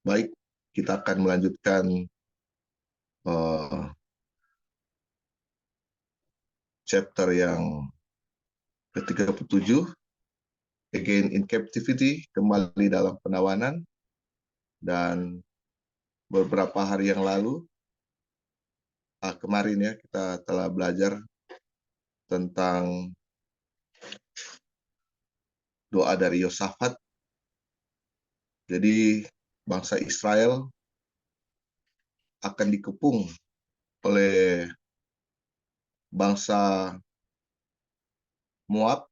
Baik, kita akan melanjutkan uh, chapter yang ke-37, Again in Captivity, kembali dalam penawanan. Dan beberapa hari yang lalu, kemarin ya, kita telah belajar tentang doa dari Yosafat. Jadi bangsa Israel akan dikepung oleh bangsa Moab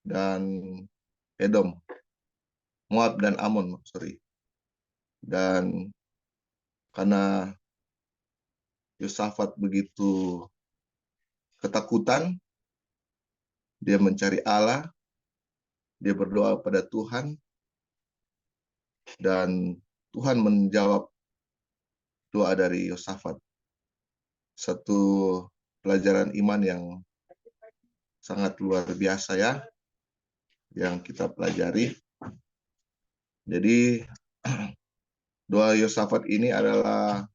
dan Edom. Moab dan Amon, sorry. Dan karena Yosafat begitu ketakutan, dia mencari Allah, dia berdoa pada Tuhan, dan Tuhan menjawab doa dari Yosafat. Satu pelajaran iman yang sangat luar biasa ya, yang kita pelajari. Jadi doa Yosafat ini adalah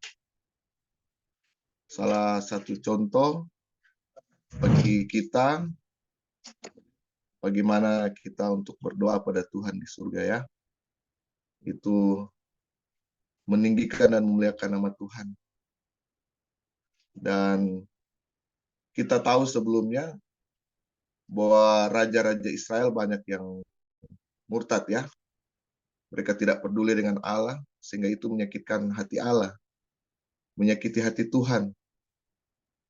salah satu contoh bagi kita bagaimana kita untuk berdoa pada Tuhan di surga ya. Itu meninggikan dan memuliakan nama Tuhan. Dan kita tahu sebelumnya bahwa raja-raja Israel banyak yang murtad ya. Mereka tidak peduli dengan Allah, sehingga itu menyakitkan hati Allah, menyakiti hati Tuhan.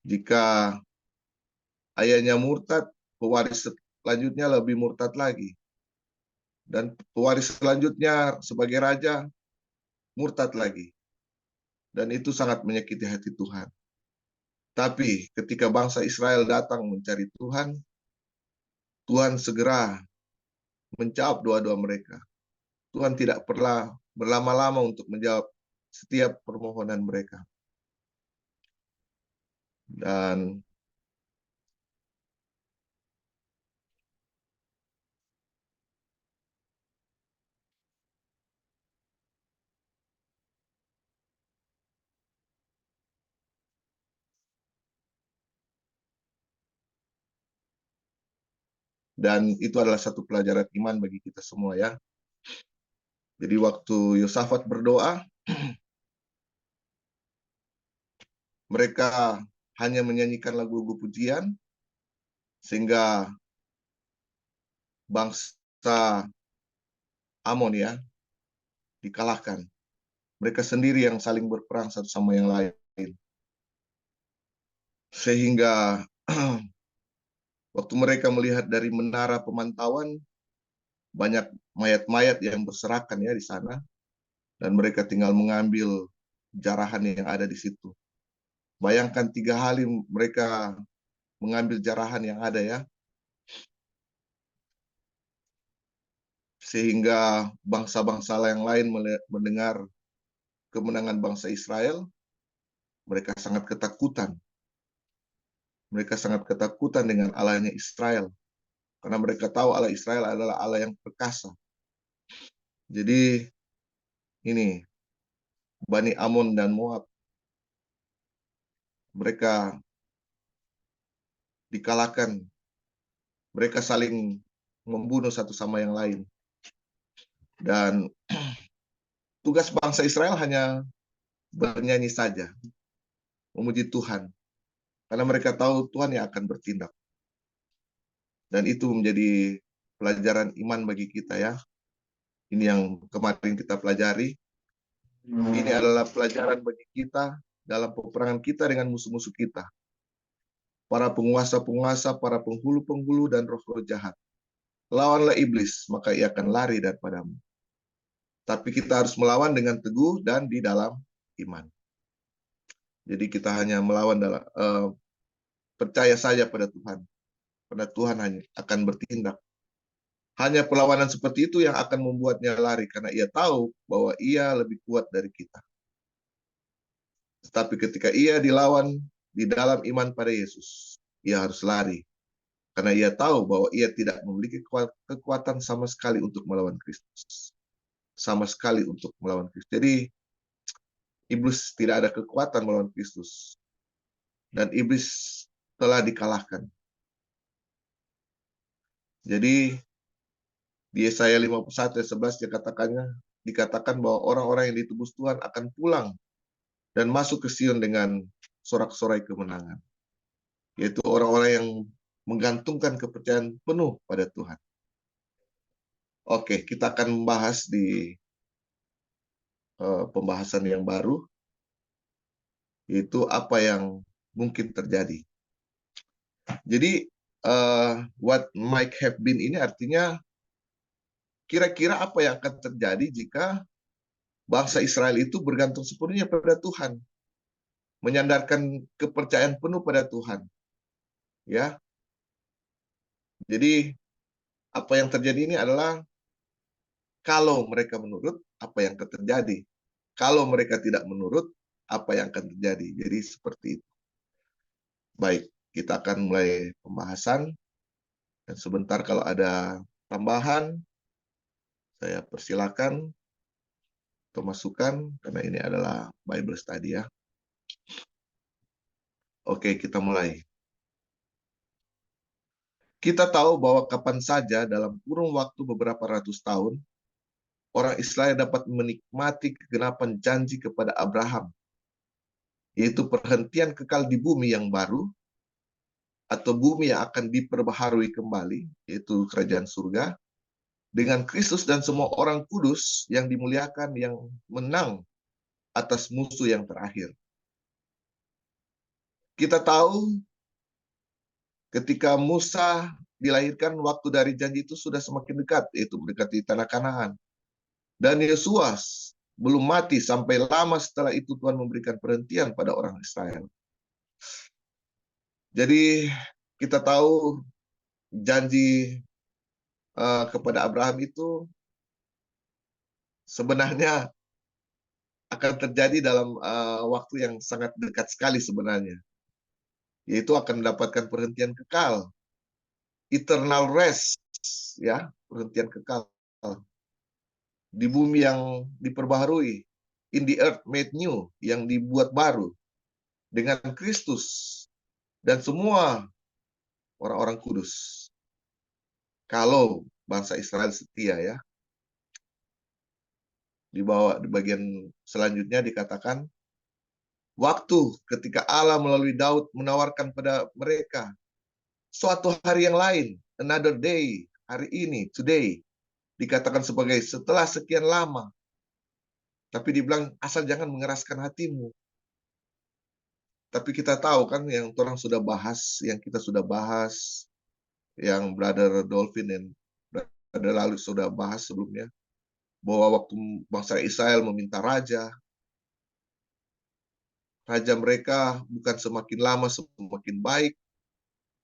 Jika ayahnya murtad, pewaris selanjutnya lebih murtad lagi. Dan pewaris selanjutnya sebagai raja, murtad lagi. Dan itu sangat menyakiti hati Tuhan. Tapi ketika bangsa Israel datang mencari Tuhan, Tuhan segera menjawab doa-doa mereka. Tuhan tidak pernah berlama-lama untuk menjawab setiap permohonan mereka. Dan itu adalah satu pelajaran iman bagi kita semua ya. Jadi waktu Yosafat berdoa, mereka hanya menyanyikan lagu-lagu pujian, sehingga bangsa Amon ya dikalahkan. Mereka sendiri yang saling berperang satu sama yang lain. Sehingga waktu mereka melihat dari menara pemantauan, banyak mayat-mayat yang berserakan ya di sana. Dan mereka tinggal mengambil jarahan yang ada di situ. Bayangkan 3 hari mereka mengambil jarahan yang ada ya. Sehingga bangsa-bangsa yang lain mendengar kemenangan bangsa Israel, mereka sangat ketakutan. Mereka sangat ketakutan dengan Allahnya Israel. Karena mereka tahu Allah Israel adalah Allah yang perkasa. Jadi ini, Bani Amon dan Moab, mereka dikalahkan. Mereka saling membunuh satu sama yang lain. Dan tugas bangsa Israel hanya bernyanyi saja, memuji Tuhan. Karena mereka tahu Tuhan yang akan bertindak. Dan itu menjadi pelajaran iman bagi kita ya. Ini yang kemarin kita pelajari. Ini adalah pelajaran bagi kita dalam peperangan kita dengan musuh-musuh kita. Para penguasa-penguasa, para penghulu-penghulu, dan roh-roh jahat. Lawanlah iblis, maka ia akan lari daripadamu. Tapi kita harus melawan dengan teguh dan di dalam iman. Jadi kita hanya melawan dalam percaya saja pada Tuhan. Pada Tuhan hanya akan bertindak. Hanya perlawanan seperti itu yang akan membuatnya lari, karena ia tahu bahwa ia lebih kuat dari kita. Tetapi ketika ia dilawan di dalam iman pada Yesus, ia harus lari. Karena ia tahu bahwa ia tidak memiliki kekuatan sama sekali untuk melawan Kristus. Sama sekali untuk melawan Kristus. Jadi, iblis tidak ada kekuatan melawan Kristus. Dan iblis telah dikalahkan. Jadi, di Yesaya 51 ayat 11 dikatakan bahwa orang-orang yang ditebus Tuhan akan pulang dan masuk ke Sion dengan sorak-sorai kemenangan. Yaitu orang-orang yang menggantungkan kepercayaan penuh pada Tuhan. Oke, kita akan membahas di pembahasan yang baru, yaitu apa yang mungkin terjadi. Jadi, what might have been ini artinya kira-kira apa yang akan terjadi jika bangsa Israel itu bergantung sepenuhnya pada Tuhan, menyandarkan kepercayaan penuh pada Tuhan. Ya, jadi apa yang terjadi ini adalah kalau mereka menurut, apa yang akan terjadi. Kalau mereka tidak menurut, apa yang akan terjadi. Jadi seperti itu. Baik, kita akan mulai pembahasan. Dan sebentar kalau ada tambahan, saya persilakan atau masukan, karena ini adalah Bible study ya. Oke, kita mulai. Kita tahu bahwa kapan saja dalam kurun waktu beberapa ratus tahun, orang Israel dapat menikmati kegenapan janji kepada Abraham, yaitu perhentian kekal di bumi yang baru, atau bumi yang akan diperbaharui kembali, yaitu kerajaan surga, dengan Kristus dan semua orang kudus yang dimuliakan, yang menang atas musuh yang terakhir. Kita tahu ketika Musa dilahirkan, waktu dari janji itu sudah semakin dekat, yaitu mendekati tanah Kanaan. Dan Yesus belum mati sampai lama setelah itu Tuhan memberikan perhentian pada orang Israel. Jadi kita tahu janji kepada Abraham itu sebenarnya akan terjadi dalam waktu yang sangat dekat sekali sebenarnya. Yaitu akan mendapatkan perhentian kekal. Eternal rest, ya, perhentian kekal. Di bumi yang diperbaharui. In the earth made new, yang dibuat baru. Dengan Kristus. Dan semua orang-orang kudus. Kalau bangsa Israel setia ya. Di bagian selanjutnya dikatakan, waktu ketika Allah melalui Daud menawarkan pada mereka suatu hari yang lain, another day, hari ini, today, dikatakan sebagai setelah sekian lama. Tapi dibilang asal jangan mengeraskan hatimu. Tapi kita tahu kan yang orang sudah bahas, yang kita sudah bahas, yang Brother Dolphin dan Brother lalu sudah bahas sebelumnya, bahwa waktu bangsa Israel meminta raja, raja mereka bukan semakin lama semakin baik,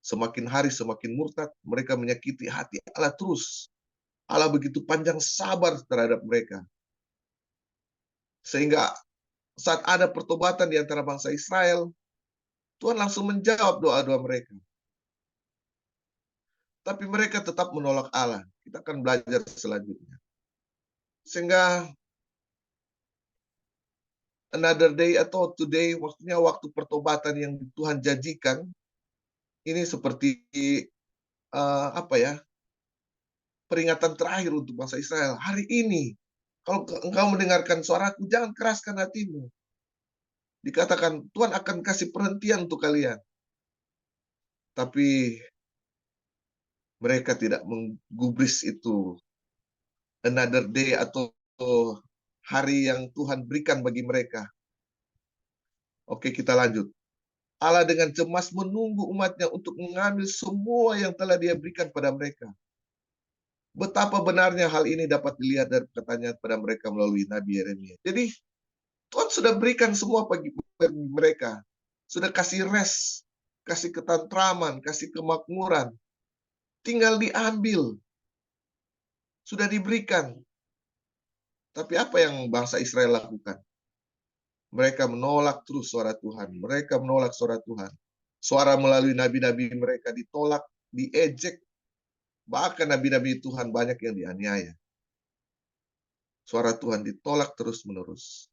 semakin hari semakin murtad, mereka menyakiti hati Allah terus. Allah begitu panjang sabar terhadap mereka. Sehingga saat ada pertobatan di antara bangsa Israel, Tuhan langsung menjawab doa-doa mereka. Tapi mereka tetap menolak Allah. Kita akan belajar selanjutnya. Sehingga another day atau today, maksudnya waktu pertobatan yang Tuhan janjikan, ini seperti apa ya, peringatan terakhir untuk bangsa Israel. Hari ini, kalau engkau mendengarkan suaraku, jangan keraskan hatimu. Dikatakan Tuhan akan kasih perhentian untuk kalian. Tapi mereka tidak menggubris itu. Another day atau hari yang Tuhan berikan bagi mereka. Oke, kita lanjut. Allah dengan cemas menunggu umatnya untuk mengambil semua yang telah Dia berikan pada mereka. Betapa benarnya hal ini dapat dilihat dari perkataan pada mereka melalui Nabi Yeremia. Jadi Tuhan sudah berikan semua bagi mereka. Sudah kasih rest, kasih ketentraman, kasih kemakmuran. Tinggal diambil. Sudah diberikan. Tapi apa yang bangsa Israel lakukan? Mereka menolak terus suara Tuhan. Mereka menolak suara Tuhan. Suara melalui nabi-nabi mereka ditolak. diejek, bahkan nabi-nabi Tuhan banyak yang dianiaya. Suara Tuhan ditolak terus-menerus.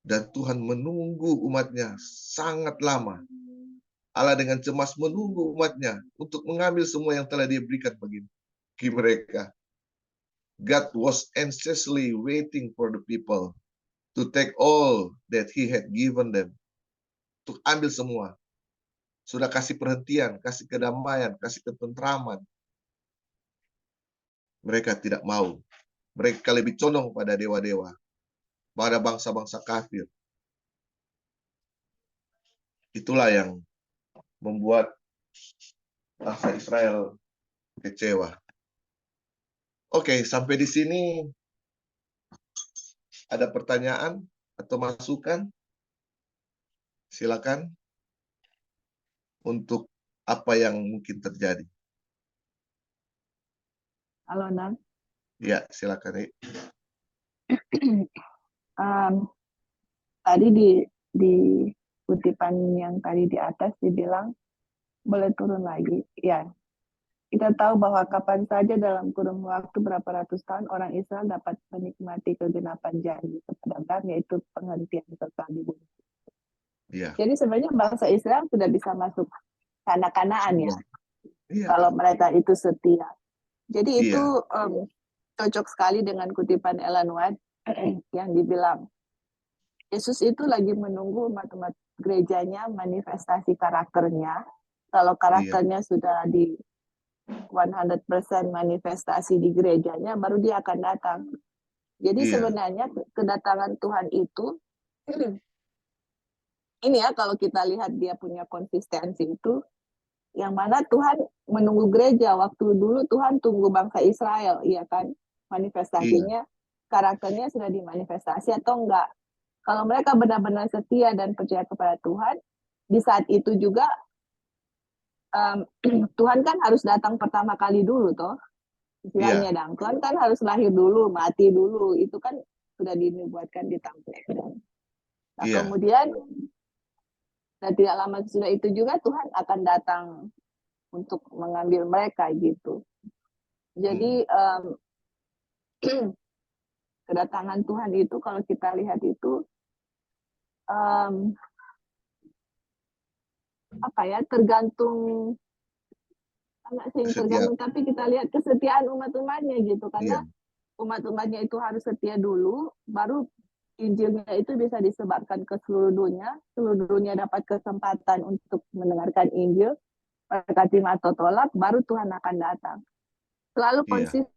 Dan Tuhan menunggu umatnya sangat lama. Allah dengan cemas menunggu umatnya untuk mengambil semua yang telah diberikan bagi mereka. God was anxiously waiting for the people to take all that He had given them. Untuk ambil semua. Sudah kasih perhentian, kasih kedamaian, kasih ketentraman. Mereka tidak mau. Mereka lebih condong pada dewa-dewa, pada bangsa-bangsa kafir. Itulah yang membuat bangsa Israel kecewa. Oke, sampai di sini ada pertanyaan atau masukan? Silakan untuk apa yang mungkin terjadi. Halo, Nan. Ya, silakan. Tadi di kutipan yang tadi di atas dibilang boleh turun lagi. Ya, kita tahu bahwa kapan saja dalam kurun waktu berapa ratus tahun orang Israel dapat menikmati kegenapan janji kepada Abraham, yaitu penghentian kekal di bumi. Ya. Jadi sebenarnya bangsa Israel sudah bisa masuk tanah Kanaan ya, ya. Kalau mereka itu setia. Jadi itu Iya. Cocok sekali dengan kutipan Ellen White yang dibilang Yesus itu lagi menunggu umat-umat gerejanya manifestasi karakternya. Kalau karakternya sudah di 100% manifestasi di gerejanya, baru dia akan datang. Jadi sebenarnya kedatangan Tuhan itu, ini ya kalau kita lihat dia punya konsistensi itu, yang mana Tuhan menunggu gereja. Waktu dulu Tuhan tunggu bangsa Israel, iya kan? Manifestasinya, karakternya sudah dimanifestasi atau enggak. Kalau mereka benar-benar setia dan percaya kepada Tuhan, di saat itu juga Tuhan kan harus datang pertama kali dulu toh. Istilahnya dong. Tuhan kan harus lahir dulu, mati dulu. Itu kan sudah dinubuatkan di Tamplek. Nah, kemudian dan tidak lama sudah itu juga Tuhan akan datang untuk mengambil mereka gitu. Jadi kedatangan Tuhan itu kalau kita lihat itu apa ya, tergantung tapi kita lihat kesetiaan umat-umatnya gitu, karena umat-umatnya itu harus setia dulu, baru Injilnya itu bisa disebarkan ke seluruh dunia dapat kesempatan untuk mendengarkan Injil, mereka terima atau tolak, baru Tuhan akan datang. Selalu konsisten.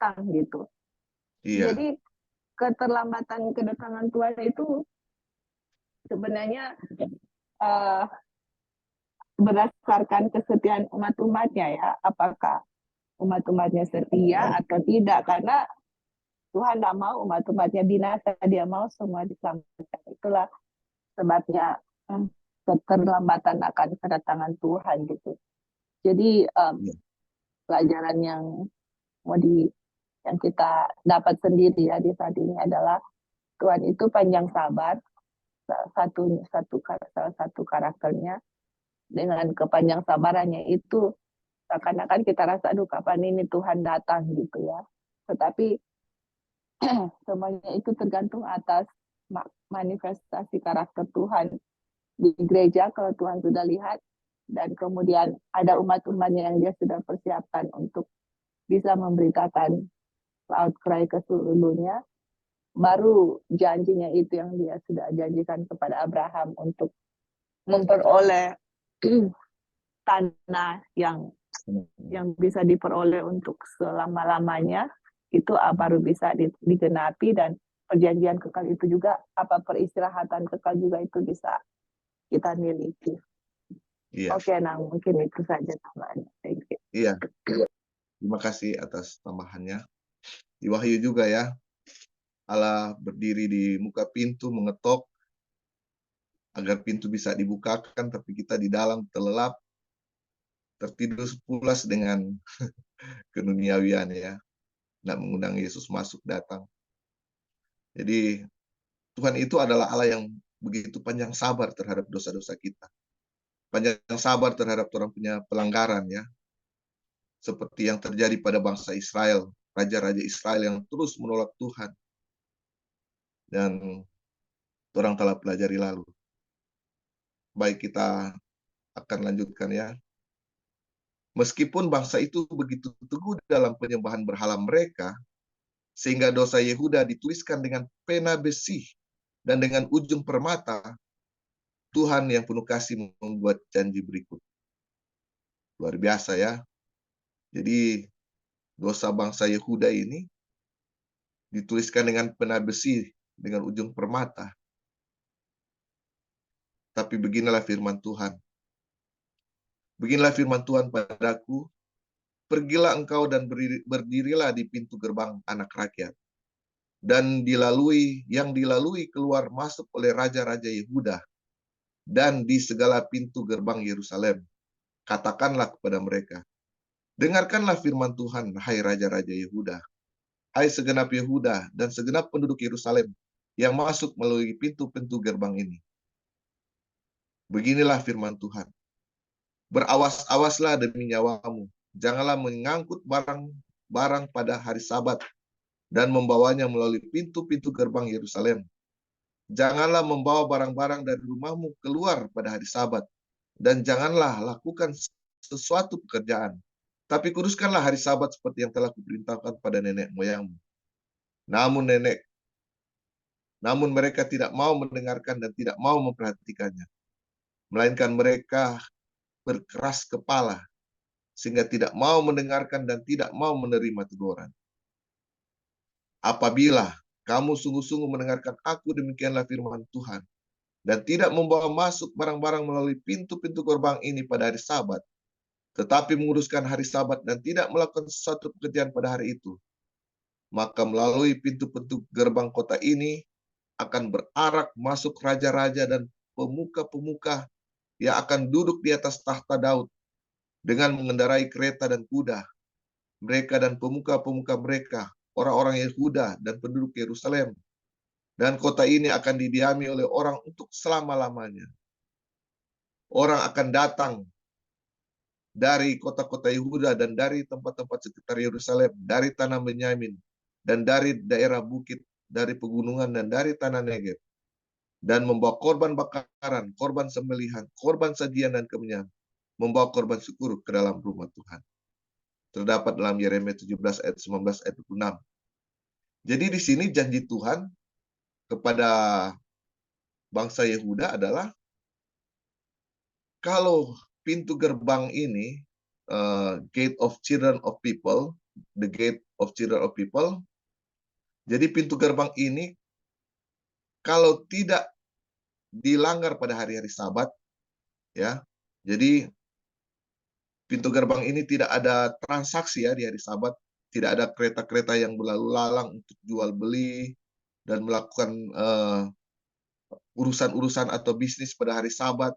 Gitu. Jadi keterlambatan kedatangan Tuhan itu sebenarnya berdasarkan kesetiaan umat-umatnya ya, apakah umat-umatnya setia atau tidak, karena Tuhan tidak mau umat-umatnya binasa, dia mau semua diselamatkan. Itulah sebabnya keterlambatan akan kedatangan Tuhan gitu. Jadi pelajaran yang yang kita dapat sendiri ya di saat ini adalah Tuhan itu panjang sabar, salah satu karakternya. Dengan kepanjang sabarannya itu seakan-akan kita rasa aduh kapan ini Tuhan datang gitu ya. Tetapi semuanya itu tergantung atas manifestasi karakter Tuhan di gereja. Kalau Tuhan sudah lihat dan kemudian ada umat-umatnya yang dia sudah persiapkan untuk bisa memberitakan outcry ke seluruh dunia, baru janjinya itu yang dia sudah janjikan kepada Abraham untuk memperoleh tanah yang bisa diperoleh untuk selama-lamanya, itu baru bisa digenapi, dan perjanjian kekal itu juga, peristirahatan kekal juga itu bisa kita miliki. Oke, nah mungkin itu saja tambahannya. Iya. Terima kasih atas tambahannya. Di Wahyu juga ya, Allah berdiri di muka pintu mengetok agar pintu bisa dibukakan, tapi kita di dalam terlelap, tertidur pulas dengan keduniawian ya, tidak mengundang Yesus masuk datang. Jadi Tuhan itu adalah Allah yang begitu panjang sabar terhadap dosa-dosa kita. Panjang sabar terhadap orang punya pelanggaran ya. Seperti yang terjadi pada bangsa Israel, raja-raja Israel yang terus menolak Tuhan. Dan orang telah pelajari lalu. Baik, kita akan lanjutkan ya. Meskipun bangsa itu begitu teguh dalam penyembahan berhala mereka, sehingga dosa Yehuda dituliskan dengan pena besi dan dengan ujung permata, Tuhan yang penuh kasih membuat janji berikut. Luar biasa ya. Jadi dosa bangsa Yehuda ini dituliskan dengan pena besi dengan ujung permata. Tapi beginilah firman Tuhan. Beginilah firman Tuhan padaku, pergilah engkau dan berdirilah di pintu gerbang anak rakyat. Dan dilalui keluar masuk oleh raja-raja Yehuda dan di segala pintu gerbang Yerusalem. Katakanlah kepada mereka, dengarkanlah firman Tuhan, hai raja-raja Yehuda, hai segenap Yehuda dan segenap penduduk Yerusalem yang masuk melalui pintu-pintu gerbang ini. Beginilah firman Tuhan, berawas-awaslah demi nyawamu, janganlah mengangkut barang-barang pada hari Sabat dan membawanya melalui pintu-pintu gerbang Yerusalem. Janganlah membawa barang-barang dari rumahmu keluar pada hari Sabat, dan janganlah lakukan sesuatu pekerjaan. Tapi kuduskanlah hari Sabat seperti yang telah kuperintahkan pada nenek moyangmu. Namun mereka tidak mau mendengarkan dan tidak mau memperhatikannya. Melainkan mereka berkeras kepala, sehingga tidak mau mendengarkan dan tidak mau menerima teguran. Apabila kamu sungguh-sungguh mendengarkan aku, demikianlah firman Tuhan, dan tidak membawa masuk barang-barang melalui pintu-pintu gerbang ini pada hari Sabat, tetapi menguruskan hari Sabat dan tidak melakukan sesuatu pekerjaan pada hari itu, maka melalui pintu-pintu gerbang kota ini akan berarak masuk raja-raja dan pemuka-pemuka yang akan duduk di atas tahta Daud dengan mengendarai kereta dan kuda. Mereka dan pemuka-pemuka mereka, orang-orang Yehuda dan penduduk Yerusalem. Dan kota ini akan didiami oleh orang untuk selama-lamanya. Orang akan datang dari kota-kota Yehuda dan dari tempat-tempat sekitar Yerusalem, dari tanah Benyamin, dan dari daerah bukit, dari pegunungan, dan dari tanah Negeb, dan membawa korban bakaran, korban sembelihan, korban sajian dan kemenyan, membawa korban syukur ke dalam rumah Tuhan. Terdapat dalam Yeremia 17 ayat 19 ayat 26. Jadi di sini janji Tuhan kepada bangsa Yehuda adalah kalau pintu gerbang ini, gate of children of people, the gate of children of people, jadi pintu gerbang ini kalau tidak dilanggar pada hari-hari Sabat, ya, jadi pintu gerbang ini tidak ada transaksi ya di hari Sabat, tidak ada kereta-kereta yang berlalu lalang untuk jual beli dan melakukan urusan-urusan atau bisnis pada hari Sabat,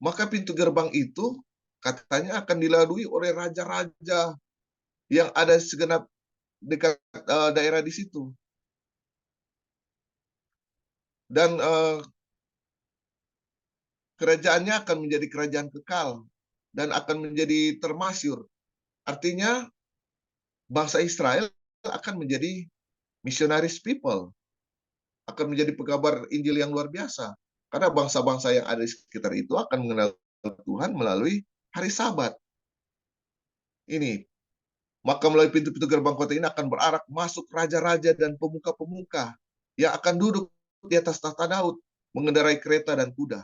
maka pintu gerbang itu katanya akan dilalui oleh raja-raja yang ada segenap dekat daerah di situ. Dan kerajaannya akan menjadi kerajaan kekal dan akan menjadi termasyur. Artinya bangsa Israel akan menjadi missionaries people, akan menjadi pekabar Injil yang luar biasa. Karena bangsa-bangsa yang ada di sekitar itu akan mengenal Tuhan melalui hari Sabat. Ini, maka melalui pintu-pintu gerbang kota ini akan berarak masuk raja-raja dan pemuka-pemuka yang akan duduk di atas tahta Daud, mengendarai kereta dan kuda.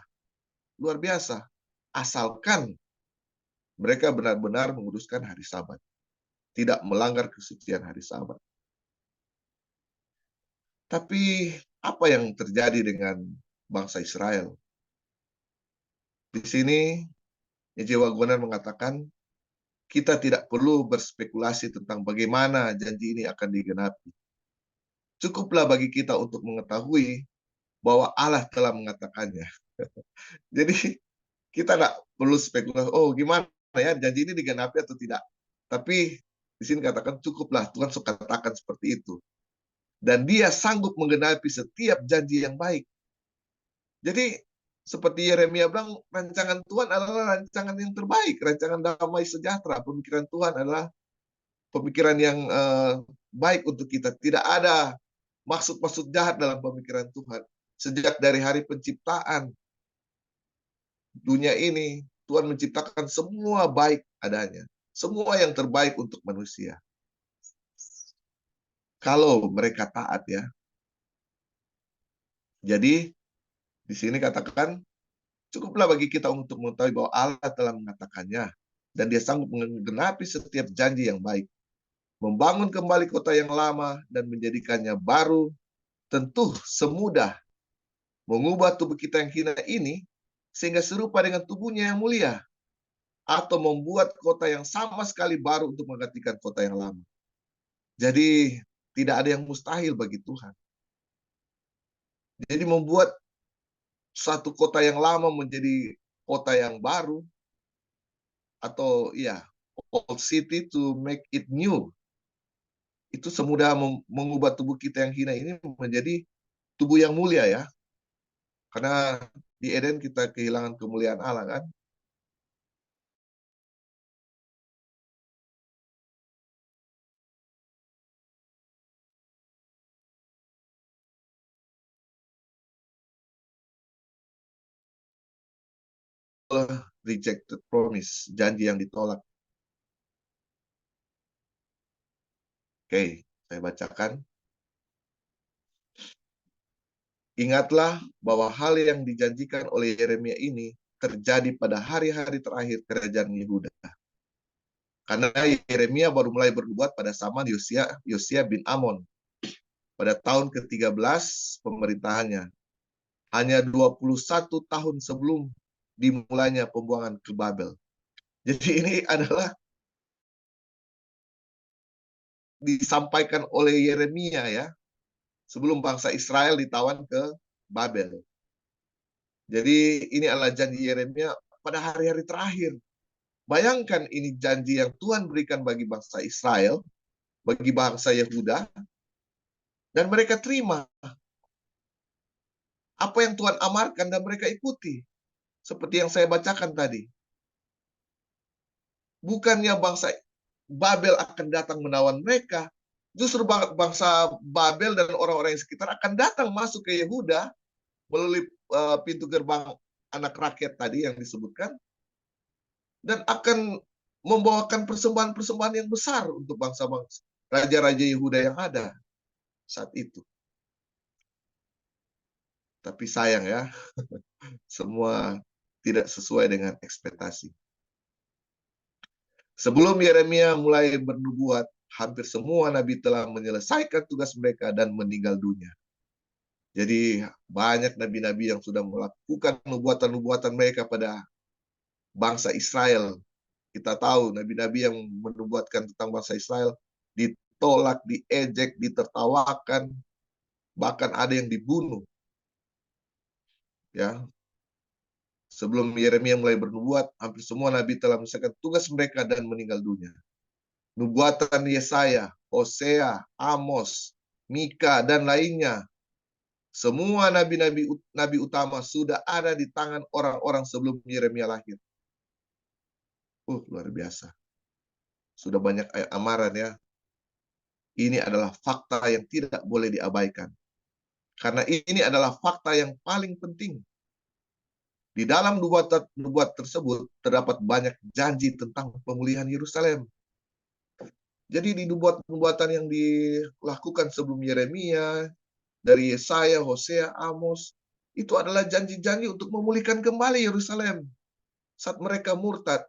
Luar biasa. Asalkan mereka benar-benar menguduskan hari Sabat, tidak melanggar kesucian hari Sabat. Tapi apa yang terjadi dengan bangsa Israel? Di sini J.J. Wagoner mengatakan, kita tidak perlu berspekulasi tentang bagaimana janji ini akan digenapi. Cukuplah bagi kita untuk mengetahui bahwa Allah telah mengatakannya. Jadi kita tidak perlu spekulasi, oh gimana ya janji ini digenapi atau tidak. Tapi di sini katakan cukuplah, Tuhan suka katakan seperti itu. Dan dia sanggup menggenapi setiap janji yang baik. Jadi seperti Yeremia bilang, rancangan Tuhan adalah rancangan yang terbaik, rancangan damai sejahtera. Pemikiran Tuhan adalah pemikiran yang baik untuk kita. Tidak ada maksud-maksud jahat dalam pemikiran Tuhan. Sejak dari hari penciptaan dunia ini, Tuhan menciptakan semua baik adanya. Semua yang terbaik untuk manusia. Kalau mereka taat ya. Jadi di sini katakan cukuplah bagi kita untuk mengetahui bahwa Allah telah mengatakannya dan dia sanggup menggenapi setiap janji yang baik. Membangun kembali kota yang lama dan menjadikannya baru tentu semudah mengubah tubuh kita yang hina ini sehingga serupa dengan tubuhnya yang mulia atau membuat kota yang sama sekali baru untuk menggantikan kota yang lama. Jadi tidak ada yang mustahil bagi Tuhan. Jadi membuat satu kota yang lama menjadi kota yang baru, atau ya old city to make it new, itu semudah mengubah tubuh kita yang hina ini menjadi tubuh yang mulia ya. Karena di Eden kita kehilangan kemuliaan Allah kan. Rejected promise, janji yang ditolak. Oke, saya bacakan. Ingatlah bahwa hal yang dijanjikan oleh Yeremia ini terjadi pada hari-hari terakhir kerajaan Yehuda. Karena Yeremia baru mulai bernubuat pada zaman Yosia bin Amon pada tahun ke-13 pemerintahannya. Hanya 21 tahun sebelum dimulainya pembuangan ke Babel. Jadi ini adalah disampaikan oleh Yeremia ya, sebelum bangsa Israel ditawan ke Babel. Jadi ini adalah janji Yeremia pada hari-hari terakhir. Bayangkan ini janji yang Tuhan berikan bagi bangsa Israel, bagi bangsa Yehuda, dan mereka terima. Apa yang Tuhan amarkan dan mereka ikuti. Seperti yang saya bacakan tadi. Bukannya bangsa Babel akan datang menawan mereka, justru bangsa Babel dan orang-orang yang sekitar akan datang masuk ke Yehuda melalui pintu gerbang anak rakyat tadi yang disebutkan, dan akan membawakan persembahan-persembahan yang besar untuk bangsa-bangsa raja-raja Yehuda yang ada saat itu. Tapi sayang ya, semua tidak sesuai dengan ekspektasi. Sebelum Yeremia mulai bernubuat, hampir semua nabi telah menyelesaikan tugas mereka dan meninggal dunia. Jadi banyak nabi-nabi yang sudah melakukan nubuatan-nubuatan mereka pada bangsa Israel. Kita tahu nabi-nabi yang menubuatkan tentang bangsa Israel ditolak, diejek, ditertawakan, bahkan ada yang dibunuh. Ya, sebelum Yeremia mulai bernubuat, hampir semua nabi telah menyelesaikan tugas mereka dan meninggal dunia. Nubuatan Yesaya, Hosea, Amos, Mika, dan lainnya. Semua nabi utama sudah ada di tangan orang-orang sebelum Yeremia lahir. Luar biasa. Sudah banyak ayat amaran ya. Ini adalah fakta yang tidak boleh diabaikan. Karena ini adalah fakta yang paling penting. Di dalam nubuat tersebut terdapat banyak janji tentang pemulihan Yerusalem. Jadi di nubuatan yang dilakukan sebelum Yeremia, dari Yesaya, Hosea, Amos, itu adalah janji-janji untuk memulihkan kembali Yerusalem saat mereka murtad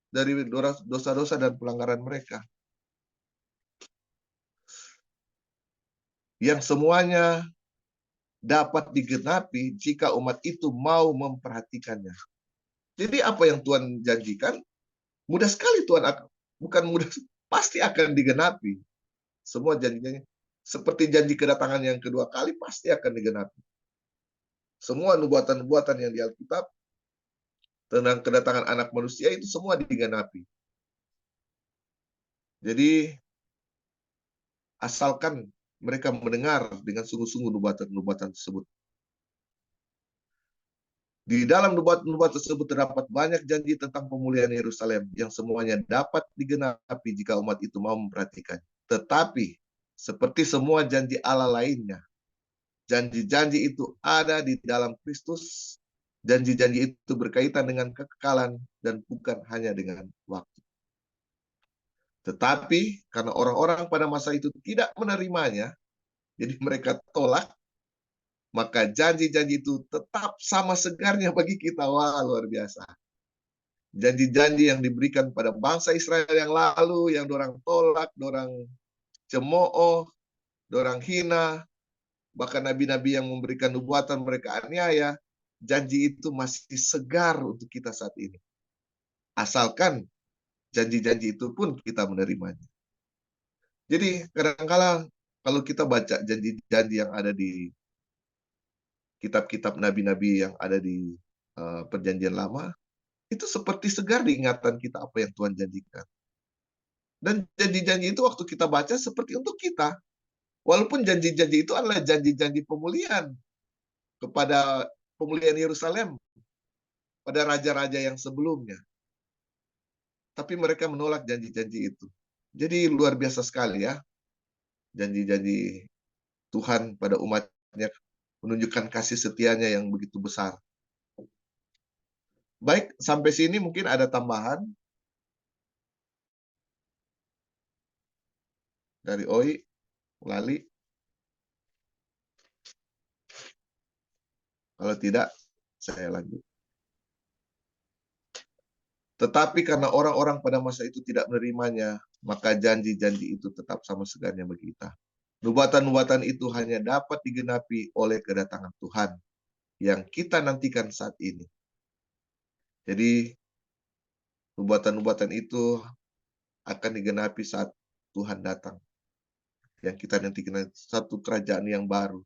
dari dosa-dosa dan pelanggaran mereka. Yang semuanya dapat digenapi jika umat itu mau memperhatikannya. Jadi apa yang Tuhan janjikan, mudah sekali Tuhan akan, bukan mudah, pasti akan digenapi. Semua janjinya, seperti janji kedatangan yang kedua kali, pasti akan digenapi. Semua nubuatan-nubuatan yang di Alkitab tentang kedatangan anak manusia itu semua digenapi. Jadi asalkan mereka mendengar dengan sungguh-sungguh nubuatan-nubuatan tersebut. Di dalam nubuat-nubuat tersebut terdapat banyak janji tentang pemulihan Yerusalem yang semuanya dapat digenapi jika umat itu mau memperhatikan. Tetapi seperti semua janji Allah lainnya, janji-janji itu ada di dalam Kristus. Janji-janji itu berkaitan dengan kekekalan dan bukan hanya dengan waktu. Tetapi karena orang-orang pada masa itu tidak menerimanya, jadi mereka tolak, maka janji-janji itu tetap sama segarnya bagi kita. Wah, luar biasa. Janji-janji yang diberikan pada bangsa Israel yang lalu, yang dorang tolak, dorang cemooh, dorang hina, bahkan nabi-nabi yang memberikan nubuatan mereka aniaya, janji itu masih segar untuk kita saat ini. Asalkan janji-janji itu pun kita menerimanya. Jadi kadang-kala kalau kita baca janji-janji yang ada di kitab-kitab nabi-nabi yang ada di perjanjian lama, itu seperti segar di ingatan kita apa yang Tuhan janjikan. Dan janji-janji itu waktu kita baca seperti untuk kita. Walaupun janji-janji itu adalah janji-janji pemulihan kepada pemulihan Yerusalem pada raja-raja yang sebelumnya. Tapi mereka menolak janji-janji itu. Jadi luar biasa sekali ya. Janji-janji Tuhan pada umatnya menunjukkan kasih setianya yang begitu besar. Baik, sampai sini mungkin ada tambahan dari Oi, Lali. Kalau tidak, saya lanjut. Tetapi karena orang-orang pada masa itu tidak menerimanya, maka janji-janji itu tetap sama segarnya bagi kita. Nubuatan-nubuatan itu hanya dapat digenapi oleh kedatangan Tuhan yang kita nantikan saat ini. Jadi, nubuatan-nubuatan itu akan digenapi saat Tuhan datang. Yang kita nantikan satu kerajaan yang baru.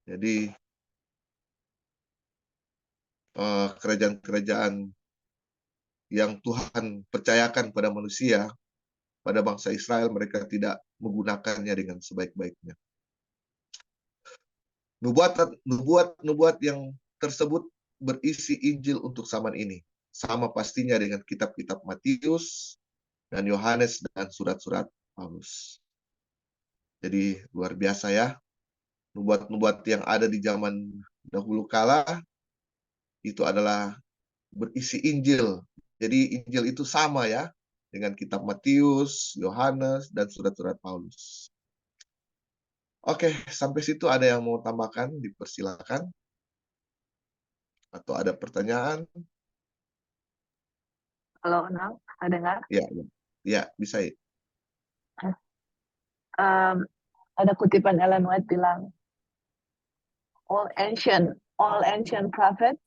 Jadi, kerajaan-kerajaan yang Tuhan percayakan pada manusia, pada bangsa Israel, mereka tidak menggunakannya dengan sebaik-baiknya. Nubuat yang tersebut berisi Injil untuk zaman ini. Sama pastinya dengan kitab-kitab Matius dan Yohanes dan surat-surat Paulus. Jadi luar biasa ya. Nubuat-nubuat yang ada di zaman dahulu kala itu adalah berisi Injil. Jadi Injil itu sama ya dengan kitab Matius, Yohanes, dan surat-surat Paulus. Oke, sampai situ ada yang mau tambahkan, dipersilakan. Atau ada pertanyaan? Kalau Nang, ada nggak? Ya, bisa ya. Ada kutipan Ellen White bilang, all ancient prophets,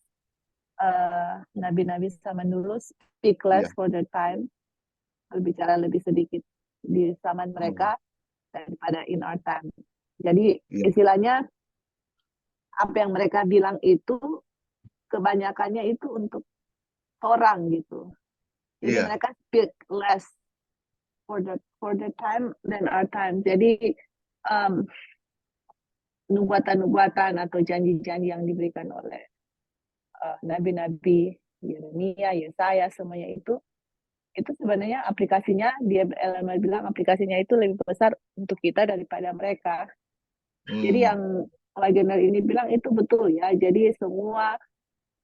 nabi-nabi zaman dulu speak less for their time, berbicara lebih sedikit di zaman mereka daripada in our time. Jadi istilahnya apa yang mereka bilang itu kebanyakannya itu untuk orang gitu. Jadi mereka speak less for the time than our time. Jadi nubuatan-nubuatan atau janji-janji yang diberikan oleh nabi-nabi Yeremia, Yesaya, semuanya itu sebenarnya aplikasinya, dia bilang aplikasinya itu lebih besar untuk kita daripada mereka. Jadi yang Wagner ini bilang itu betul ya. Jadi semua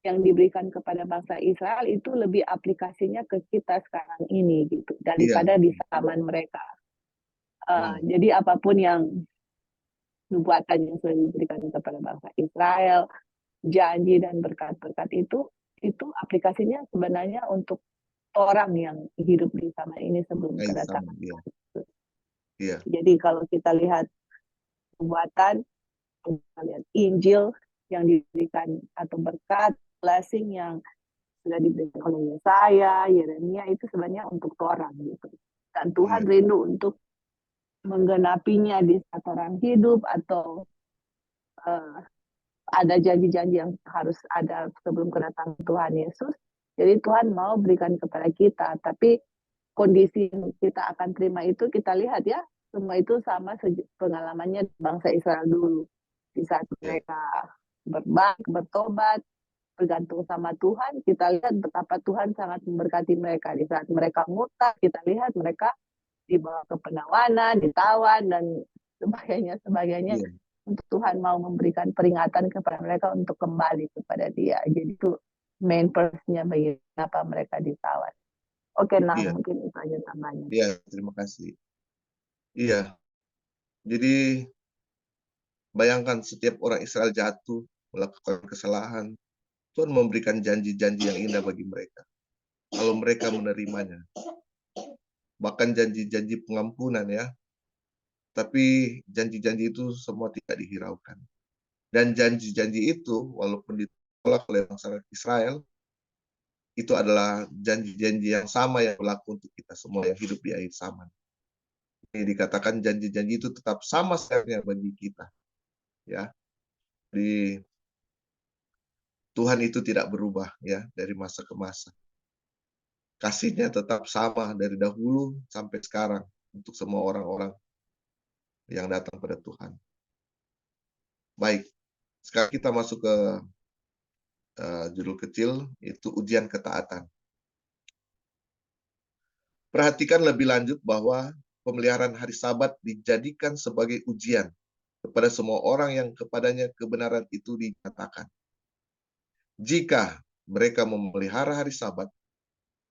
yang diberikan kepada bangsa Israel itu lebih aplikasinya ke kita sekarang ini gitu daripada di zaman mereka. Jadi apapun yang nubuatan yang sudah diberikan kepada bangsa Israel, janji dan berkat-berkat itu aplikasinya sebenarnya untuk orang yang hidup di zaman ini sebelum kedatangan Kristus. Jadi kalau kita lihat nubuatan, kita lihat Injil yang diberikan atau berkat, blessing yang sudah diberikan oleh Yesaya, Yeremia itu sebenarnya untuk orang gitu. Dan Tuhan rindu untuk menggenapinya di saat orang hidup atau ada janji-janji yang harus ada sebelum kedatangan Tuhan Yesus. Jadi Tuhan mau berikan kepada kita, tapi kondisi yang kita akan terima itu kita lihat ya, semua itu sama pengalamannya bangsa Israel dulu. Di saat mereka berbalik, bertobat, bergantung sama Tuhan, kita lihat betapa Tuhan sangat memberkati mereka. Di saat mereka murtad, kita lihat mereka dibawa ke penawanan, ditawan, dan sebagainya. Iya, Untuk Tuhan mau memberikan peringatan kepada mereka untuk kembali kepada Dia. Jadi itu main purpose-nya bagi kenapa mereka ditawan. Oke, nah iya, mungkin itu aja tambahnya. iya, terima kasih. Iya, jadi bayangkan setiap orang Israel jatuh, melakukan kesalahan, Tuhan memberikan janji-janji yang indah bagi mereka. Kalau mereka menerimanya, bahkan janji-janji pengampunan ya, tapi janji-janji itu semua tidak dihiraukan. Dan janji-janji itu, walaupun ditolak oleh bangsa Israel, itu adalah janji-janji yang sama yang berlaku untuk kita semua yang hidup di akhir zaman. Ini dikatakan janji-janji itu tetap sama sebenarnya bagi kita. Ya, di Tuhan itu tidak berubah ya dari masa ke masa. Kasihnya tetap sama dari dahulu sampai sekarang untuk semua orang-orang yang datang pada Tuhan. Baik, sekarang kita masuk ke judul kecil, itu ujian ketaatan. Perhatikan lebih lanjut bahwa pemeliharaan hari Sabat dijadikan sebagai ujian kepada semua orang yang kepadanya kebenaran itu dinyatakan. Jika mereka memelihara hari Sabat,